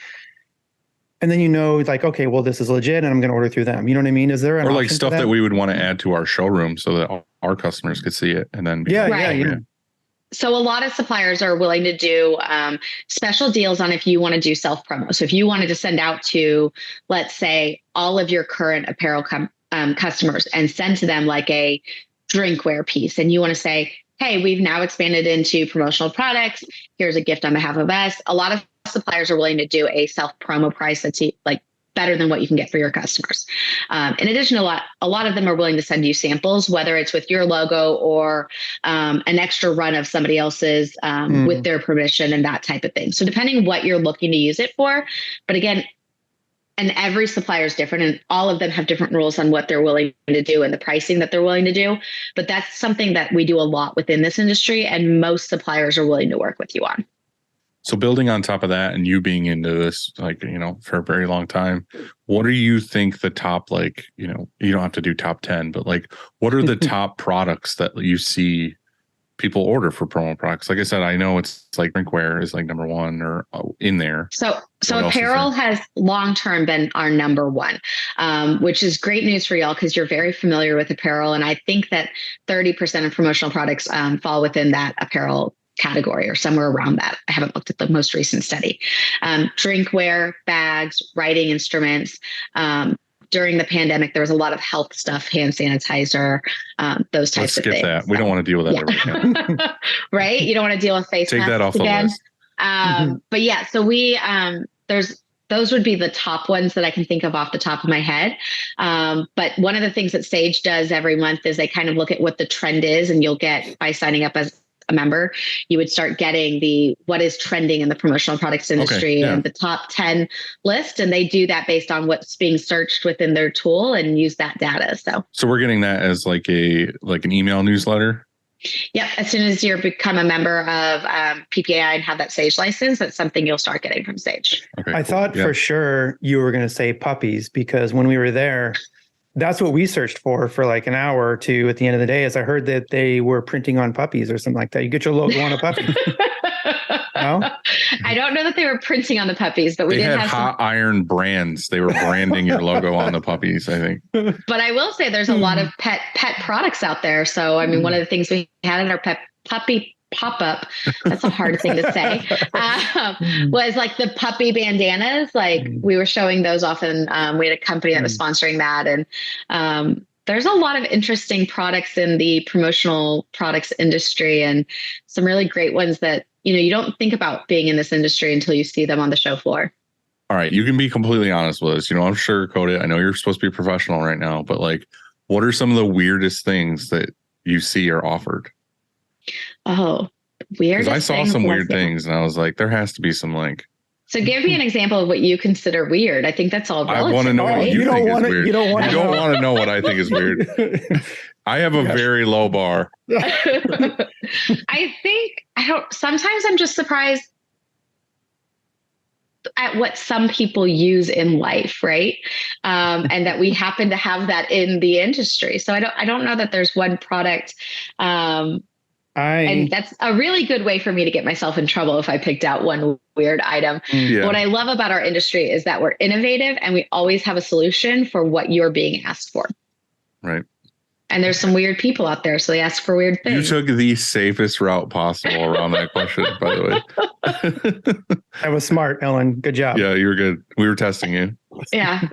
And then like, okay, well, this is legit, and I'm going to order through them. You know what I mean? Is there an or like option stuff for that we would want to add to our showroom so that our customers could see it and then yeah. So a lot of suppliers are willing to do special deals on if you want to do self promo. So if you wanted to send out to, let's say, all of your current apparel customers and send to them like a drinkware piece, and you want to say, hey, we've now expanded into promotional products. Here's a gift on behalf of us. A lot of suppliers are willing to do a self promo price that's like better than what you can get for your customers. In addition, a lot of them are willing to send you samples, whether it's with your logo or an extra run of somebody else's with their permission and that type of thing. So depending what you're looking to use it for, but again, and every supplier is different, and all of them have different rules on what they're willing to do and the pricing that they're willing to do. But that's something that we do a lot within this industry, and most suppliers are willing to work with you on. So building on top of that, and you being into this, like, for a very long time, what do you think the top, like, you don't have to do top 10, but like, what are the top products that you see people order for promo products? Like I said, I know it's like drinkware is like number one or in there. So apparel has long-term been our number one, which is great news for y'all because you're very familiar with apparel. And I think that 30% of promotional products fall within that apparel category or somewhere around that. I haven't looked at the most recent study. Drinkware, bags, writing instruments. During the pandemic, there was a lot of health stuff, hand sanitizer, those types of things. Let's skip that. We don't want to deal with that right now. Right? You don't want to deal with face masks. Take that off again. The list. But yeah, so we those would be the top ones that I can think of off the top of my head. But one of the things that Sage does every month is they kind of look at what the trend is, and you'll get, by signing up as a member, you would start getting what is trending in the promotional products industry and the top 10 list. And they do that based on what's being searched within their tool and use that data. So we're getting that as like an email newsletter. Yep. As soon as you become a member of PPAI and have that Sage license, that's something you'll start getting from Sage. Okay, I thought for sure you were going to say puppies, because when we were there, that's what we searched for like an hour or two at the end of the day, is I heard that they were printing on puppies or something like that. You get your logo on a puppy. No? I don't know that they were printing on the puppies, but they had hot iron brands. They were branding your logo on the puppies, I think. But I will say there's a lot of pet products out there. So, I mean, one of the things we had in our puppy pop-up, that's a hard thing to say, was like the puppy bandanas. Like we were showing those often. We had a company that was sponsoring that. And there's a lot of interesting products in the promotional products industry, and some really great ones that, you don't think about being in this industry until you see them on the show floor. All right. You can be completely honest with us. I'm sugarcoat it. I know you're supposed to be professional right now, but like, what are some of the weirdest things that you see are offered? Oh, weird. Because I saw some weird things and I was like, there has to be some like. So give me an example of what you consider weird. I think that's all relative. I want to know what you think is weird. You don't want to know what I think is weird. I have a very low bar. Sometimes I'm just surprised at what some people use in life, right? And that we happen to have that in the industry. So I don't know that there's one product. And that's a really good way for me to get myself in trouble if I picked out one weird item. Yeah. What I love about our industry is that we're innovative and we always have a solution for what you're being asked for. Right. And there's some weird people out there, so they ask for weird things. You took the safest route possible around that question, by the way. That was smart, Ellen. Good job. Yeah, you were good. We were testing you. Yeah,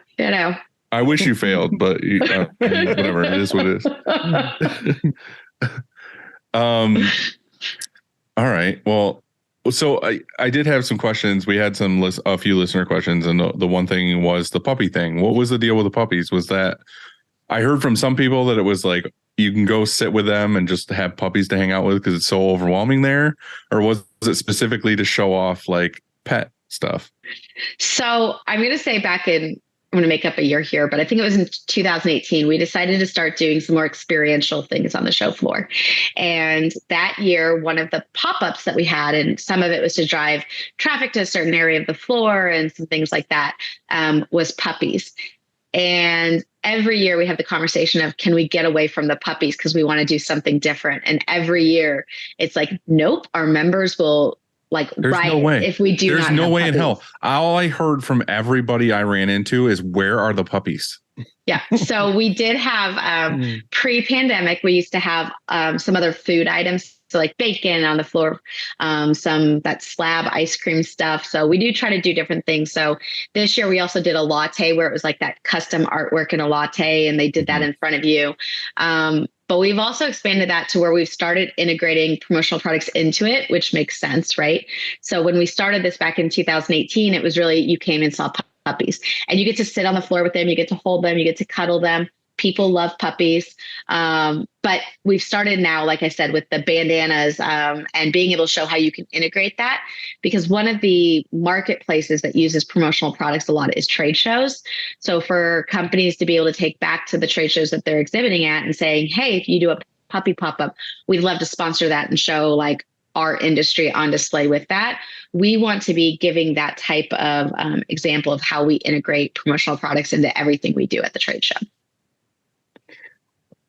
I wish you failed, but whatever. It is what it is. All right. Well, so I did have some questions. We had a few listener questions, and the one thing was the puppy thing. What was the deal with the puppies? Was that I heard from some people that it was like you can go sit with them and just have puppies to hang out with because it's so overwhelming there, or was it specifically to show off like pet stuff? So I'm going to say back in going to make up a year here, but I think it was in 2018, we decided to start doing some more experiential things on the show floor. And that year, one of the pop-ups that we had, and some of it was to drive traffic to a certain area of the floor and some things like that, was puppies. And every year we have the conversation of, can we get away from the puppies because we want to do something different? And every year it's like, nope, our members will there's no way. if we do. There's not no have way puppies. in hell. All I heard from everybody I ran into is, where are the puppies? Yeah. So we did have pre-pandemic, we used to have some other food items. So like bacon on the floor, some that slab ice cream stuff. So we do try to do different things. So this year we also did a latte where it was like that custom artwork in a latte, and they did that in front of you. But we've also expanded that to where we've started integrating promotional products into it, which makes sense, right? So when we started this back in 2018, it was really, you came and saw puppies, and you get to sit on the floor with them, you get to hold them, you get to cuddle them. People love puppies. But we've started now, like I said, with the bandanas and being able to show how you can integrate that, because one of the marketplaces that uses promotional products a lot is trade shows. So for companies to be able to take back to the trade shows that they're exhibiting at and saying, hey, if you do a puppy pop-up, we'd love to sponsor that and show like our industry on display with that. We want to be giving that type of example of how we integrate promotional products into everything we do at the trade show.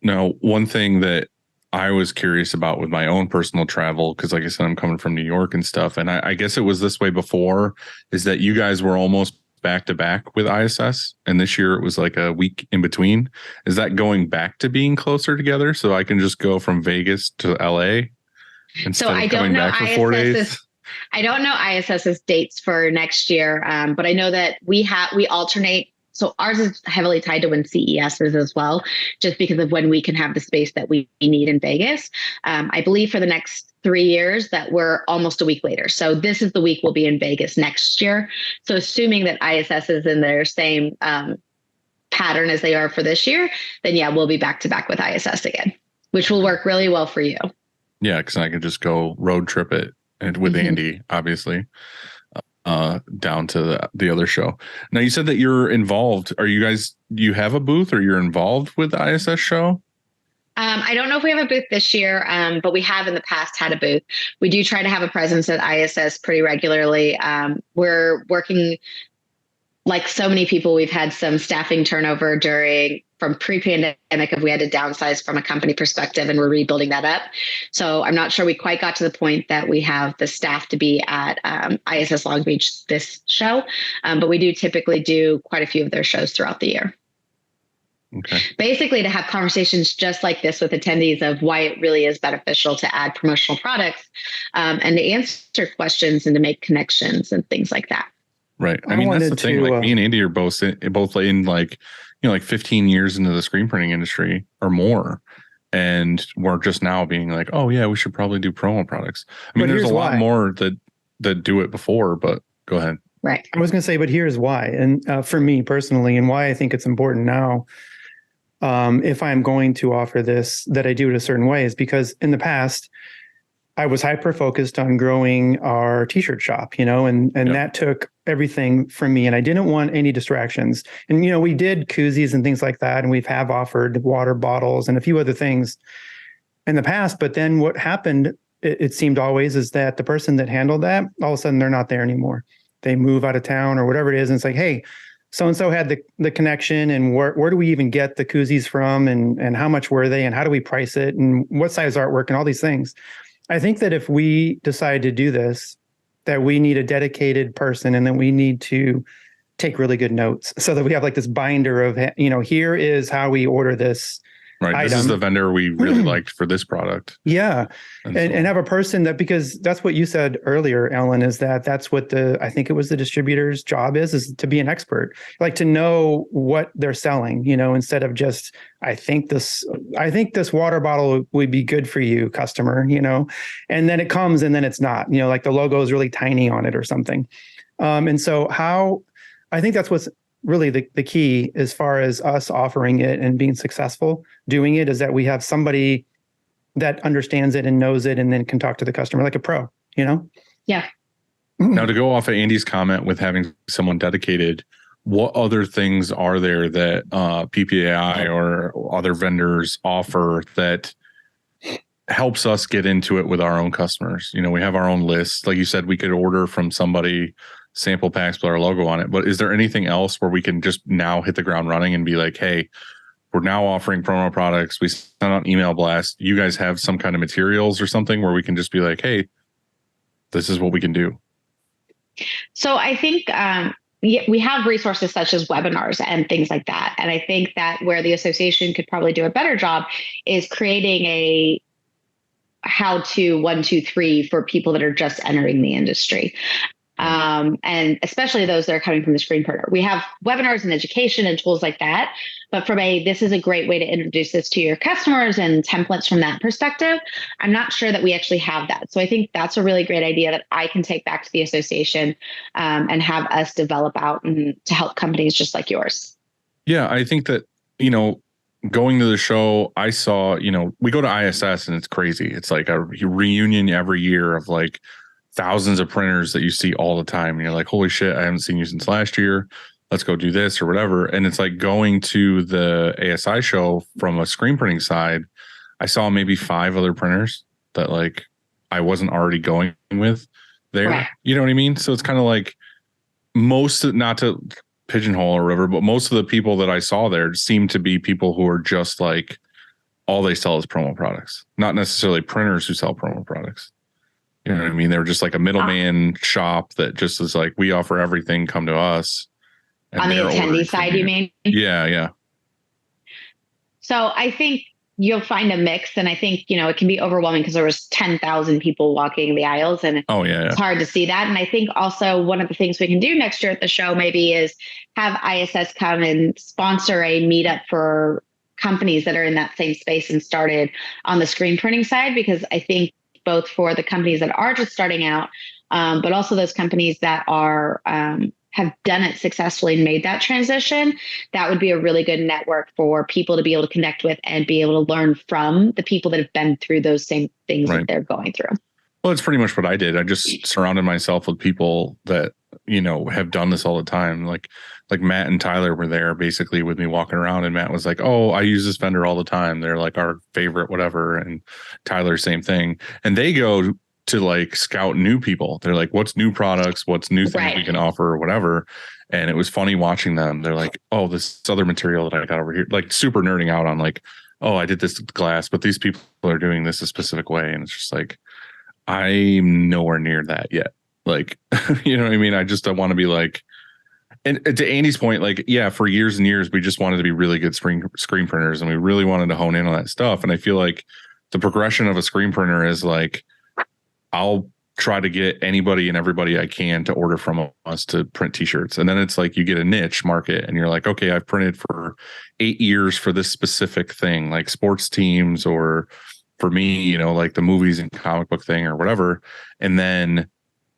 Now, one thing that I was curious about with my own personal travel, because like I said, I'm coming from New York and stuff, and I guess it was this way before, is that you guys were almost back to back with ISS, and this year it was like a week in between. Is that going back to being closer together so I can just go from Vegas to LA instead of coming back for 4 days? I don't know ISS's dates for next year, but I know that we alternate. So ours is heavily tied to when CES is as well, just because of when we can have the space that we need in Vegas. I believe for the next 3 years that we're almost a week later. So this is the week we'll be in Vegas next year. So assuming that ISS is in their same pattern as they are for this year, then yeah, we'll be back to back with ISS again, which will work really well for you. Yeah, because I could just go road trip it and with Andy, obviously. Down to the other show. Now, you said that you're involved. Are you guys, you have a booth, or you're involved with the ISS show? I don't know if we have a booth this year, but we have in the past had a booth. We do try to have a presence at ISS pretty regularly. We're working, like so many people, we've had some staffing turnover from pre-pandemic, if we had to downsize from a company perspective, and we're rebuilding that up. So I'm not sure we quite got to the point that we have the staff to be at ISS Long Beach this show, but we do typically do quite a few of their shows throughout the year. Okay. Basically to have conversations just like this with attendees of why it really is beneficial to add promotional products and to answer questions and to make connections and things like that. Right. I mean, that's the thing. Like me and Andy are both in like, like 15 years into the screen printing industry or more. And we're just now being like, oh yeah, we should probably do promo products. I mean, there's a lot more that do it before, but go ahead. Right. I was going to say, but here's why. And for me personally, and why I think it's important now, if I'm going to offer this, that I do it a certain way, is because in the past, I was hyper focused on growing our t-shirt shop, and that took everything from me, and I didn't want any distractions. And, we did koozies and things like that, and have offered water bottles and a few other things in the past. But then what happened, it seemed always, is that the person that handled that, all of a sudden they're not there anymore. They move out of town or whatever it is. And it's like, hey, so-and-so had the connection, and where do we even get the koozies from, and how much were they, and how do we price it, and what size artwork, and all these things. I think that if we decide to do this, that we need a dedicated person, and that we need to take really good notes so that we have like this binder of, here is how we order this. Right. item. This is the vendor we really liked for this product. Yeah. And have a person that, because that's what you said earlier, Ellen, is that's what I think it was the distributor's job is to be an expert, like to know what they're selling, instead of just, I think this water bottle would be good for you, customer, and then it comes and then it's not, like the logo is really tiny on it or something. And so I think that's what's really the key as far as us offering it and being successful doing it, is that we have somebody that understands it and knows it and then can talk to the customer like a pro, Yeah. Now, to go off of Andy's comment with having someone dedicated, what other things are there that PPAI or other vendors offer that helps us get into it with our own customers? You know, we have our own list. Like you said, we could order from somebody sample packs with our logo on it. But is there anything else where we can just now hit the ground running and be like, hey, we're now offering promo products. We send out email blasts. You guys have some kind of materials or something where we can just be like, hey, this is what we can do. So I think we have resources such as webinars and things like that. And I think that where the association could probably do a better job is creating a how-to 1, 2, 3 for people that are just entering the industry. And especially those that are coming from the screen printer. We have webinars and education and tools like that. But from this is a great way to introduce this to your customers and templates from that perspective. I'm not sure that we actually have that. So I think that's a really great idea that I can take back to the association and have us develop out and to help companies just like yours. Yeah, I think that, you know, going to the show, I saw, you know, we go to ISS and it's crazy. It's like a reunion every year of like thousands of printers that you see all the time. And you're like, holy shit, I haven't seen you since last year. Let's go do this or whatever. And it's like going to the ASI show from a screen printing side. I saw maybe 5 other printers that like I wasn't already going with there. Right. You know what I mean? So it's kind of like not to pigeonhole or whatever, but most of the people that I saw there seem to be people who are just like, all they sell is promo products, not necessarily printers who sell promo products. You know what I mean? They're just like a middleman shop that just is like, we offer everything, come to us. On the attendee side, you mean? Yeah, yeah. So I think you'll find a mix, and I think, you know, it can be overwhelming because there was 10,000 people walking the aisles, and it's hard to see that. And I think also one of the things we can do next year at the show maybe is have ISS come and sponsor a meetup for companies that are in that same space and started on the screen printing side, because I think both for the companies that are just starting out, but also those companies that are have done it successfully and made that transition, that would be a really good network for people to be able to connect with and be able to learn from the people that have been through those same things that they're going through. Well, it's pretty much what I did. I just surrounded myself with people that, you know, have done this all the time. Like Matt and Tyler were there basically with me walking around, and Matt was like, oh, I use this vendor all the time. They're like our favorite, whatever. And Tyler, same thing. And they go to like scout new people. They're like, what's new products? What's new things we can offer or whatever. And it was funny watching them. They're like, oh, this other material that I got over here, like super nerding out on like, oh, I did this glass, but these people are doing this a specific way. And it's just like, I'm nowhere near that yet. Like, you know what I mean? I want to be like, and to Andy's point, like, yeah, for years and years, we just wanted to be really good screen printers, and we really wanted to hone in on that stuff. And I feel like the progression of a screen printer is like, I'll try to get anybody and everybody I can to order from us to print t-shirts. And then it's like, you get a niche market and you're like, okay, I've printed for 8 years for this specific thing, like sports teams, or for me, you know, like the movies and comic book thing or whatever. And then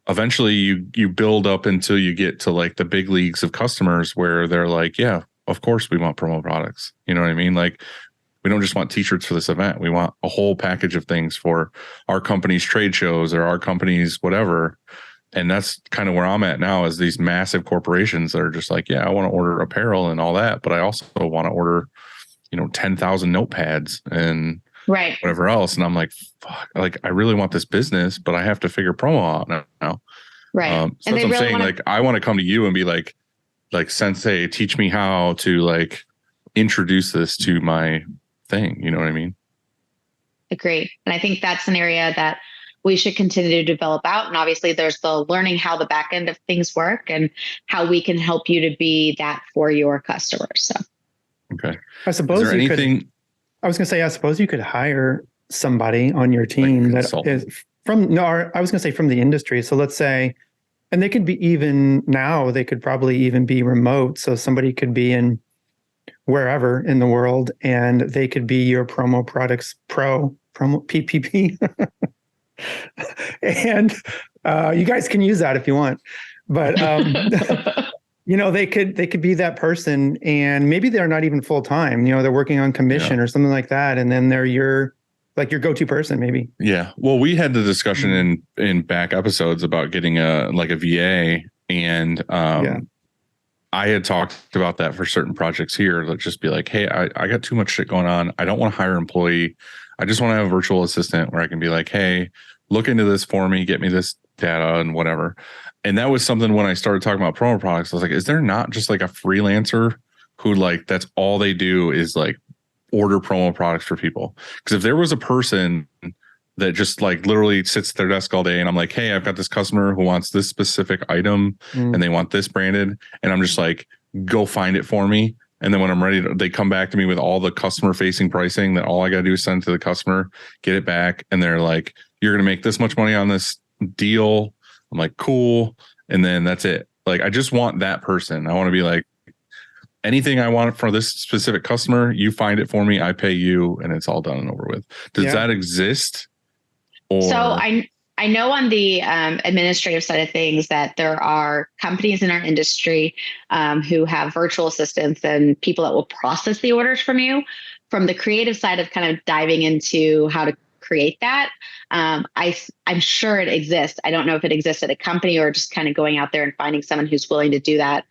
eventually you build up until you get to like the big leagues of customers where they're like, yeah, of course we want promo products. You know what I mean? Like, we don't just want t-shirts for this event. We want a whole package of things for our company's trade shows or our company's whatever. And that's kind of where I'm at now, is these massive corporations that are just like, yeah, I want to order apparel and all that, but I also want to order, you know, 10,000 notepads and whatever else. And I'm like, fuck, like, I really want this business, but I have to figure promo out now. Right. So that's what I'm saying. Like, I want to come to you and be like Sensei, teach me how to like introduce this to my thing. You know what I mean? Agreed. And I think that's an area that we should continue to develop out. And obviously there's the learning how the back end of things work and how we can help you to be that for your customers. So, okay. I suppose I was going to say, I suppose you could hire somebody on your team that is from, I was going to say from the industry. So let's say, and they could be even now, they could probably even be remote. So somebody could be in wherever in the world, and they could be your promo products promo PPP. And you guys can use that if you want, but you know, they could be that person, and maybe they're not even full time. You know, they're working on commission or something like that, and then they're your go-to person, maybe. Yeah. Well, we had the discussion in back episodes about getting a VA, and I had talked about that for certain projects here. Let's just be like, hey, I got too much shit going on. I don't want to hire an employee. I just want to have a virtual assistant where I can be like, hey, look into this for me, get me this data and whatever. And that was something when I started talking about promo products, I was like, is there not just like a freelancer who like, that's all they do is like order promo products for people? Because if there was a person that just like literally sits at their desk all day and I'm like, hey, I've got this customer who wants this specific item and they want this branded. And I'm just like, go find it for me. And then when I'm ready, they come back to me with all the customer facing pricing that all I got to do is send to the customer, get it back. And they're like, you're going to make this much money on this deal. I'm like, cool. And then that's it. Like, I just want that person. I want to be like, anything I want for this specific customer, you find it for me, I pay you, and it's all done and over with. Does that exist? Or... So I know on the administrative side of things that there are companies in our industry who have virtual assistants and people that will process the orders from you. From the creative side of kind of diving into how to create that, I'm sure it exists. I don't know if it exists at a company or just kind of going out there and finding someone who's willing to do that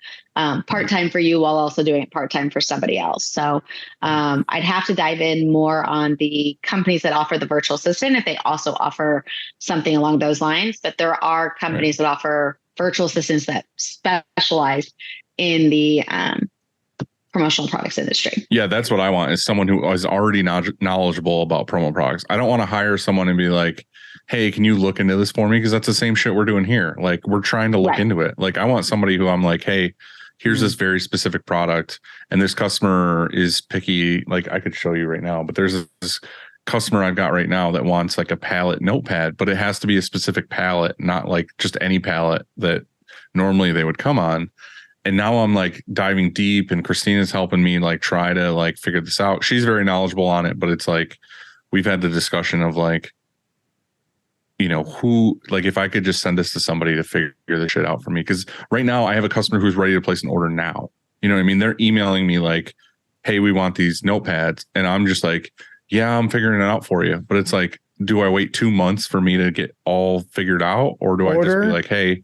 part-time for you while also doing it part-time for somebody else. So I'd have to dive in more on the companies that offer the virtual assistant if they also offer something along those lines. But there are companies that offer virtual assistants that specialize in the promotional products industry. Yeah, that's what I want, is someone who is already knowledgeable about promo products. I don't want to hire someone and be like, hey, can you look into this for me? Because that's the same shit we're doing here. Like, we're trying to look into it. Like, I want somebody who I'm like, hey, here's this very specific product and this customer is picky. Like, I could show you right now, but there's this customer I've got right now that wants like a palette notepad, but it has to be a specific palette, not like just any palette that normally they would come on. And now I'm like diving deep, and Christina's helping me like try to like figure this out. She's very knowledgeable on it, but it's like, we've had the discussion of like, you know, who, like, if I could just send this to somebody to figure this shit out for me. Cause right now I have a customer who's ready to place an order now. You know what I mean? They're emailing me like, hey, we want these notepads. And I'm just like, yeah, I'm figuring it out for you. But it's like, do I wait 2 months for me to get all figured out? Or do I just be like, hey,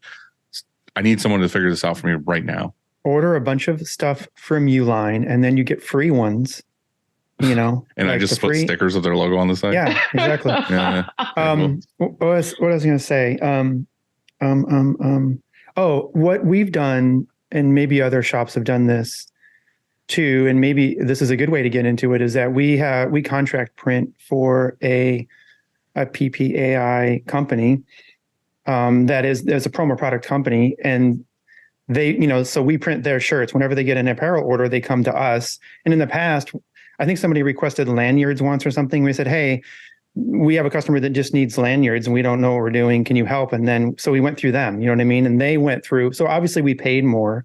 I need someone to figure this out for me right now? Order a bunch of stuff from Uline and then you get free ones, you know. And like I just put stickers of their logo on the side. Yeah, exactly. Yeah. What was I going to say? Oh, what we've done, and maybe other shops have done this too, and maybe this is a good way to get into it, is that we contract print for a PPAI company. There's a promo product company, and they, you know, so we print their shirts. Whenever they get an apparel order, they come to us. And in the past, I think somebody requested lanyards once or something. We said, hey, we have a customer that just needs lanyards and we don't know what we're doing. Can you help? And then, so we went through them, you know what I mean? And they went through, so obviously we paid more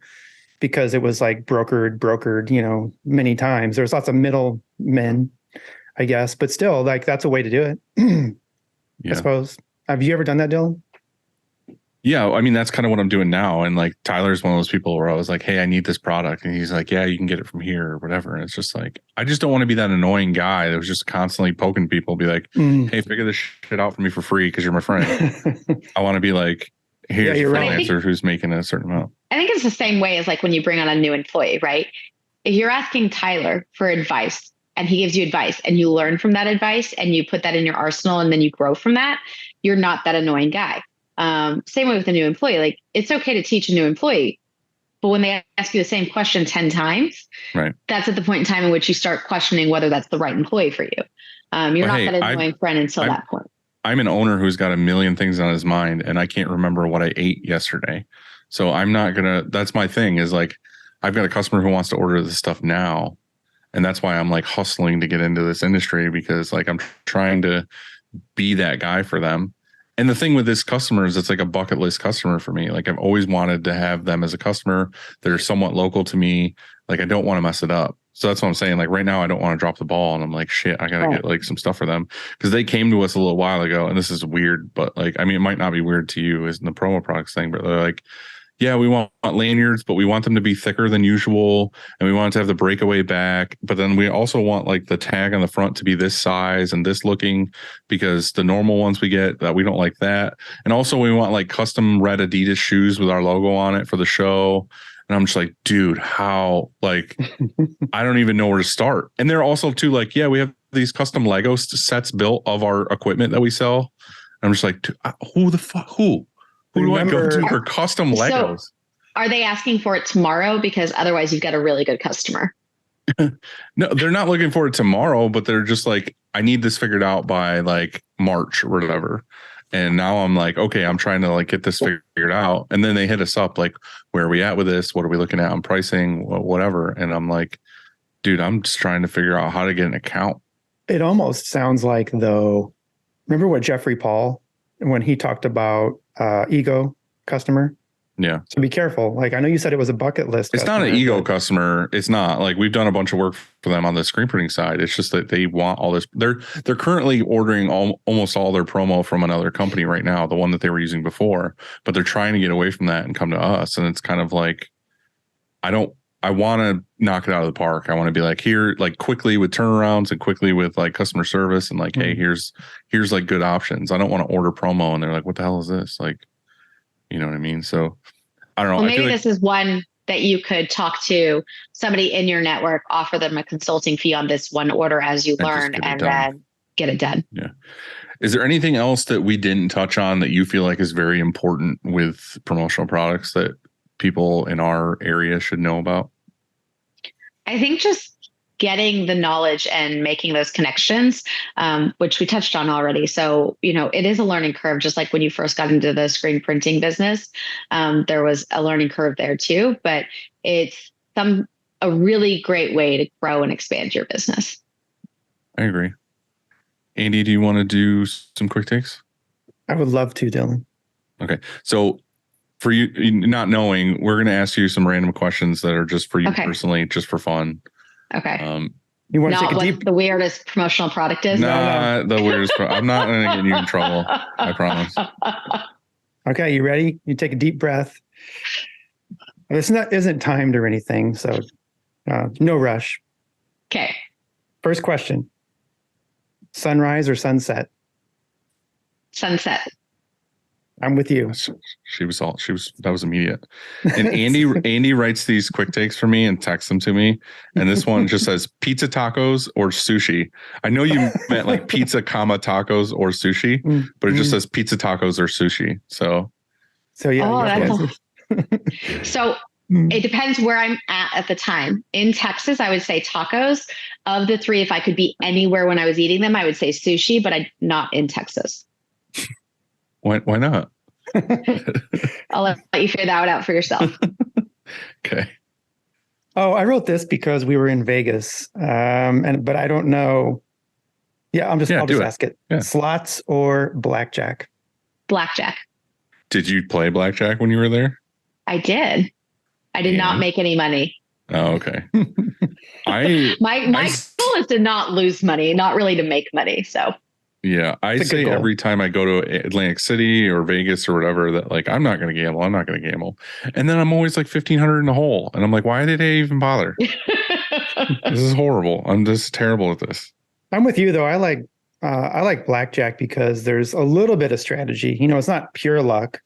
because it was like brokered, you know, many times. There's lots of middlemen, I guess, but still, like, that's a way to do it. I suppose. Have you ever done that, Dylan? Yeah, I mean, that's kind of what I'm doing now. And like, Tyler's one of those people where I was like, hey, I need this product. And he's like, yeah, you can get it from here or whatever. And it's just like, I just don't want to be that annoying guy that was just constantly poking people, be like, hey, figure this shit out for me for free because you're my friend. I want to be like, here's a freelancer who's making a certain amount. I think it's the same way as like when you bring on a new employee, right? If you're asking Tyler for advice and he gives you advice and you learn from that advice and you put that in your arsenal and then you grow from that, you're not that annoying guy. Same way with a new employee. Like, it's okay to teach a new employee, but when they ask you the same question 10 times, right, that's at the point in time in which you start questioning whether that's the right employee for you. You're not that annoying friend until that point. I'm an owner who's got a million things on his mind and I can't remember what I ate yesterday. So I'm not gonna, that's my thing, is like, I've got a customer who wants to order this stuff now. And that's why I'm like hustling to get into this industry, because like I'm trying to be that guy for them. And the thing with this customer is it's like a bucket list customer for me. Like, I've always wanted to have them as a customer. They're somewhat local to me. Like, I don't want to mess it up. So that's what I'm saying. Like, right now I don't want to drop the ball, and I'm like, shit, I got to get like some stuff for them, because they came to us a little while ago, and this is weird, but like, I mean, it might not be weird to you as in the promo products thing, but they're like, yeah, we want lanyards, but we want them to be thicker than usual. And we want it to have the breakaway back. But then we also want like the tag on the front to be this size and this looking, because the normal ones we get, that we don't like that. And also we want like custom red Adidas shoes with our logo on it for the show. And I'm just like, dude, how, like, I don't even know where to start. And they're also too like, yeah, we have these custom Lego sets built of our equipment that we sell. And I'm just like, who the fuck, who do I go to for custom Legos? So are they asking for it tomorrow? Because otherwise you've got a really good customer. No, they're not looking for it tomorrow, but they're just like, I need this figured out by like March or whatever. And now I'm like, okay, I'm trying to like get this figured out. And then they hit us up like, where are we at with this? What are we looking at on pricing? Whatever. And I'm like, dude, I'm just trying to figure out how to get an account. It almost sounds like, though, remember what Jeffrey Paul, when he talked about ego customer? Yeah. So be careful. Like, I know you said it was a bucket list. It's not an ego customer. It's not like we've done a bunch of work for them on the screen printing side. It's just that they want all this. They're currently ordering almost all their promo from another company right now, the one that they were using before, but they're trying to get away from that and come to us. And it's kind of like, I want to knock it out of the park. I want to be like here, like quickly with turnarounds and quickly with like customer service and like, hey, here's like good options. I don't want to order promo and they're like, what the hell is this? Like, you know what I mean? So I don't know. Well, maybe this is one that you could talk to somebody in your network, offer them a consulting fee on this one order as you learn, and then get it done. Yeah. Is there anything else that we didn't touch on that you feel like is very important with promotional products that people in our area should know about? I think just getting the knowledge and making those connections, which we touched on already. So, it is a learning curve, just like when you first got into the screen printing business, there was a learning curve there too, but it's a really great way to grow and expand your business. I agree. Andy, do you want to do some quick takes? I would love to, Dylan. Okay. So for you not knowing, we're going to ask you some random questions that are just for you personally, just for fun. Okay. You want to not take a what deep... the weirdest promotional product is? Nah, the weirdest. I'm not going to get you in trouble. I promise. Okay, you ready? You take a deep breath. This isn't timed or anything, so no rush. Okay. First question. Sunrise or sunset? Sunset. I'm with you. That was immediate. And Andy writes these quick takes for me and texts them to me. And this one just says pizza tacos or sushi. I know you meant like pizza, tacos or sushi, but it just says pizza tacos or sushi. So yeah. So it depends where I'm at the time. In Texas, I would say tacos. Of the three, if I could be anywhere when I was eating them, I would say sushi, but I'm not in Texas. Why not? I'll let you figure that out for yourself. Okay. Oh, I wrote this because we were in Vegas, but I don't know. Yeah, I'll just ask it. Yeah. Slots or blackjack? Blackjack. Did you play blackjack when you were there? I did. I did not make any money. Oh, okay. My goal is to not lose money, not really to make money. So. Yeah, I say every time I go to Atlantic City or Vegas or whatever that like I'm not going to gamble. I'm not going to gamble, and then I'm always like 1,500 in the hole, and I'm like, why did I even bother? This is horrible. I'm just terrible at this. I'm with you though. I like blackjack because there's a little bit of strategy. It's not pure luck,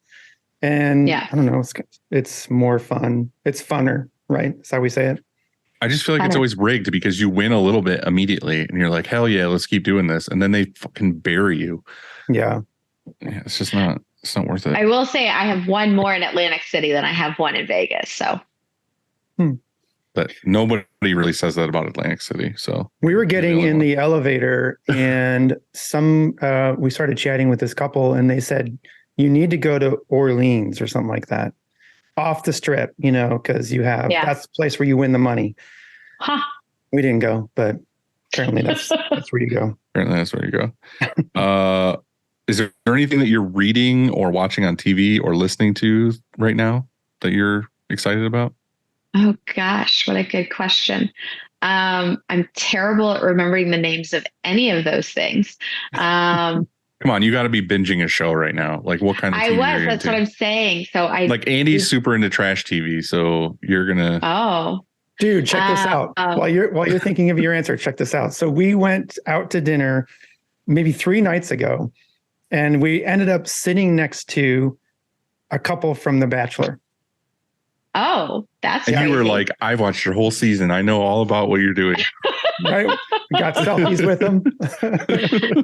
and I don't know. It's more fun. It's funner, right? That's how we say it. I just feel like it's always rigged because you win a little bit immediately and you're like, hell yeah, let's keep doing this. And then they fucking bury you. Yeah. It's just not worth it. I will say I have one more in Atlantic City than I have one in Vegas. So. But nobody really says that about Atlantic City. So we were getting in the elevator and we started chatting with this couple and they said, you need to go to Orleans or something like that. Off the strip, because that's the place where you win the money. Huh. We didn't go, but apparently that's where you go. Apparently that's where you go. Is there anything that you're reading or watching on TV or listening to right now that you're excited about? Oh gosh, what a good question. I'm terrible at remembering the names of any of those things. Come on, you got to be binging a show right now. Like what kind of TV are you that's into? what I'm saying. So Andy's super into trash TV, so you're gonna. Oh, dude, check this out. While you're thinking of your answer, check this out. So we went out to dinner maybe 3 nights ago, and we ended up sitting next to a couple from The Bachelor. Oh, that's And you were crazy. like, I've watched your whole season. I know all about what you're doing. Right? We got selfies with him.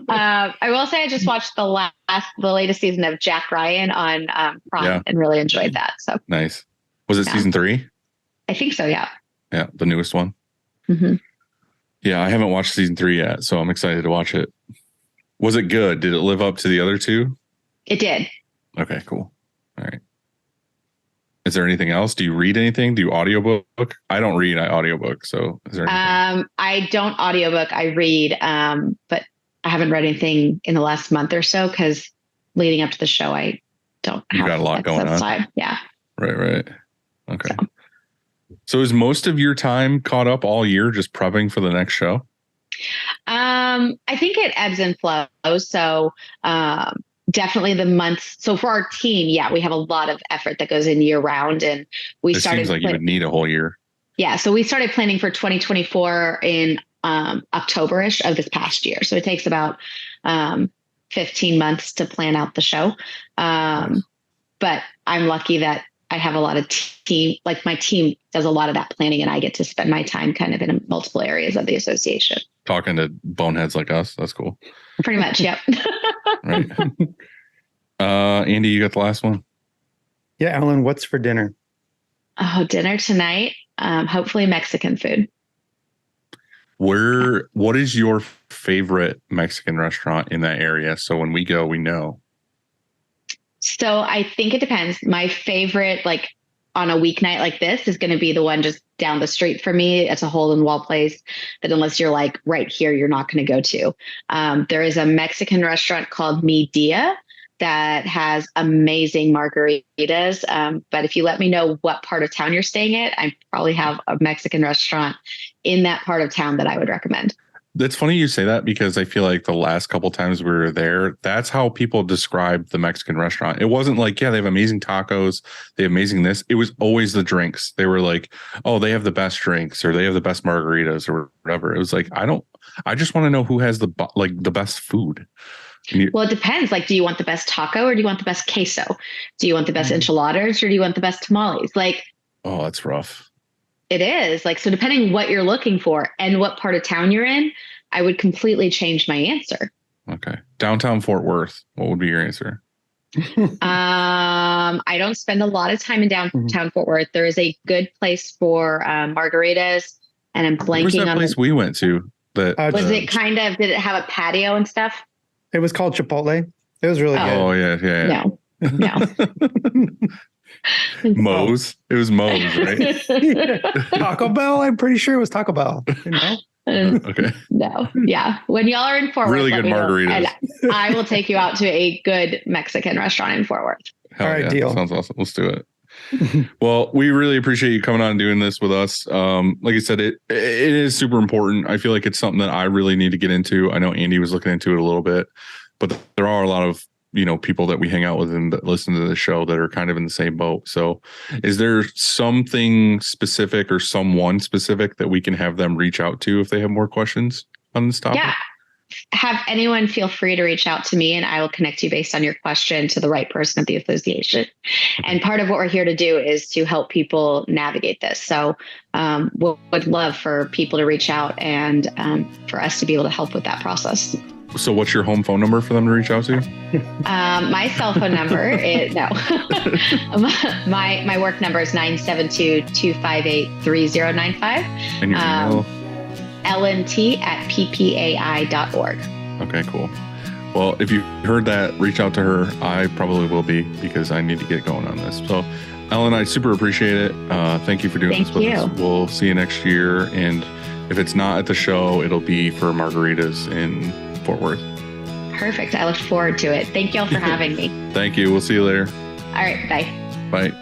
I will say I just watched the latest season of Jack Ryan on Prime Yeah. and really enjoyed that. So Nice. Was it Yeah. season 3? I think so. Yeah. Yeah, the newest one. hmm Yeah, I haven't watched season 3 yet, so I'm excited to watch it. Was it good? Did it live up to the other 2? It did. Okay, cool. All right. Is there anything else? Do you read anything? Do you audiobook? I don't read, I audiobook. So is there anything? I don't audiobook. I read, but I haven't read anything in the last month or so because leading up to the show, I don't You have got a lot going on. time. Yeah. Right. Okay. So is most of your time caught up all year just prepping for the next show? I think it ebbs and flows. So, definitely the months. So for our team, yeah, we have a lot of effort that goes in year round, and we It seems like you would need a whole year. Yeah, so we started planning for 2024 in October-ish of this past year. So it takes about 15 months to plan out the show. But I'm lucky that I have a lot of team, like my team does a lot of that planning, and I get to spend my time kind of in multiple areas of the association. Talking to boneheads like us. That's cool. Pretty much. Yep. Right. Andy, you got the last one? Yeah, Ellen, what's for dinner? Oh, dinner tonight. Hopefully Mexican food. What is your favorite Mexican restaurant in that area? So when we go, we know. So I think it depends. My favorite, like on a weeknight like this, is going to be the one just down the street for me. It's a hole in the wall place that unless you're like right here, you're not going to go to. There is a Mexican restaurant called Mi Dia that has amazing margaritas. But if you let me know what part of town you're staying at, I probably have a Mexican restaurant in that part of town that I would recommend. That's funny you say that because I feel like the last couple times we were there, that's how people described the Mexican restaurant. It wasn't like, yeah, they have amazing tacos, they have amazing this. It was always the drinks. They were like, oh, they have the best drinks or they have the best margaritas or whatever. It was like, I just want to know who has the best food. Well, it depends. Like, do you want the best taco or do you want the best queso? Do you want the best enchiladas or do you want the best tamales? Like, oh, that's rough. It is. Like, so depending what you're looking for and what part of town you're in, I would completely change my answer. Okay. Downtown Fort Worth. What would be your answer? I don't spend a lot of time in downtown Fort Worth. There is a good place for margaritas, and I'm blanking Where's that on place we went to? That was it kind of, did it have a patio and stuff? It was called Chipotle. It was really good. Oh yeah. No. Moe's. It was Moe's, right? Taco Bell. I'm pretty sure it was Taco Bell. You know? Okay. No. Yeah. When y'all are in Fort Worth, Really let good me know, margaritas. and I will take you out to a good Mexican restaurant in Fort Worth. Hell All right, yeah. deal. Sounds awesome. Let's do it. Well, we really appreciate you coming on and doing this with us. Like I said, it is super important. I feel like it's something that I really need to get into. I know Andy was looking into it a little bit, but there are a lot of people that we hang out with and that listen to the show that are kind of in the same boat. So is there something specific or someone specific that we can have them reach out to if they have more questions on this topic? Yeah. Have anyone feel free to reach out to me and I will connect you based on your question to the right person at the association. And part of what we're here to do is to help people navigate this. So would love for people to reach out and for us to be able to help with that process. So what's your home phone number for them to reach out to? My cell phone number is my work number is 972-258-3095. And your email? LNT@PPAI.org. Okay, cool. Well, if you heard that, reach out to her. I probably will be because I need to get going on this. So Ellen, I super appreciate it. Thank you for doing this with us. We'll see you next year. And if it's not at the show, it'll be for margaritas in Fort Worth. Perfect. I look forward to it. Thank you all for having me. Thank you. We'll see you later. All right. Bye. Bye.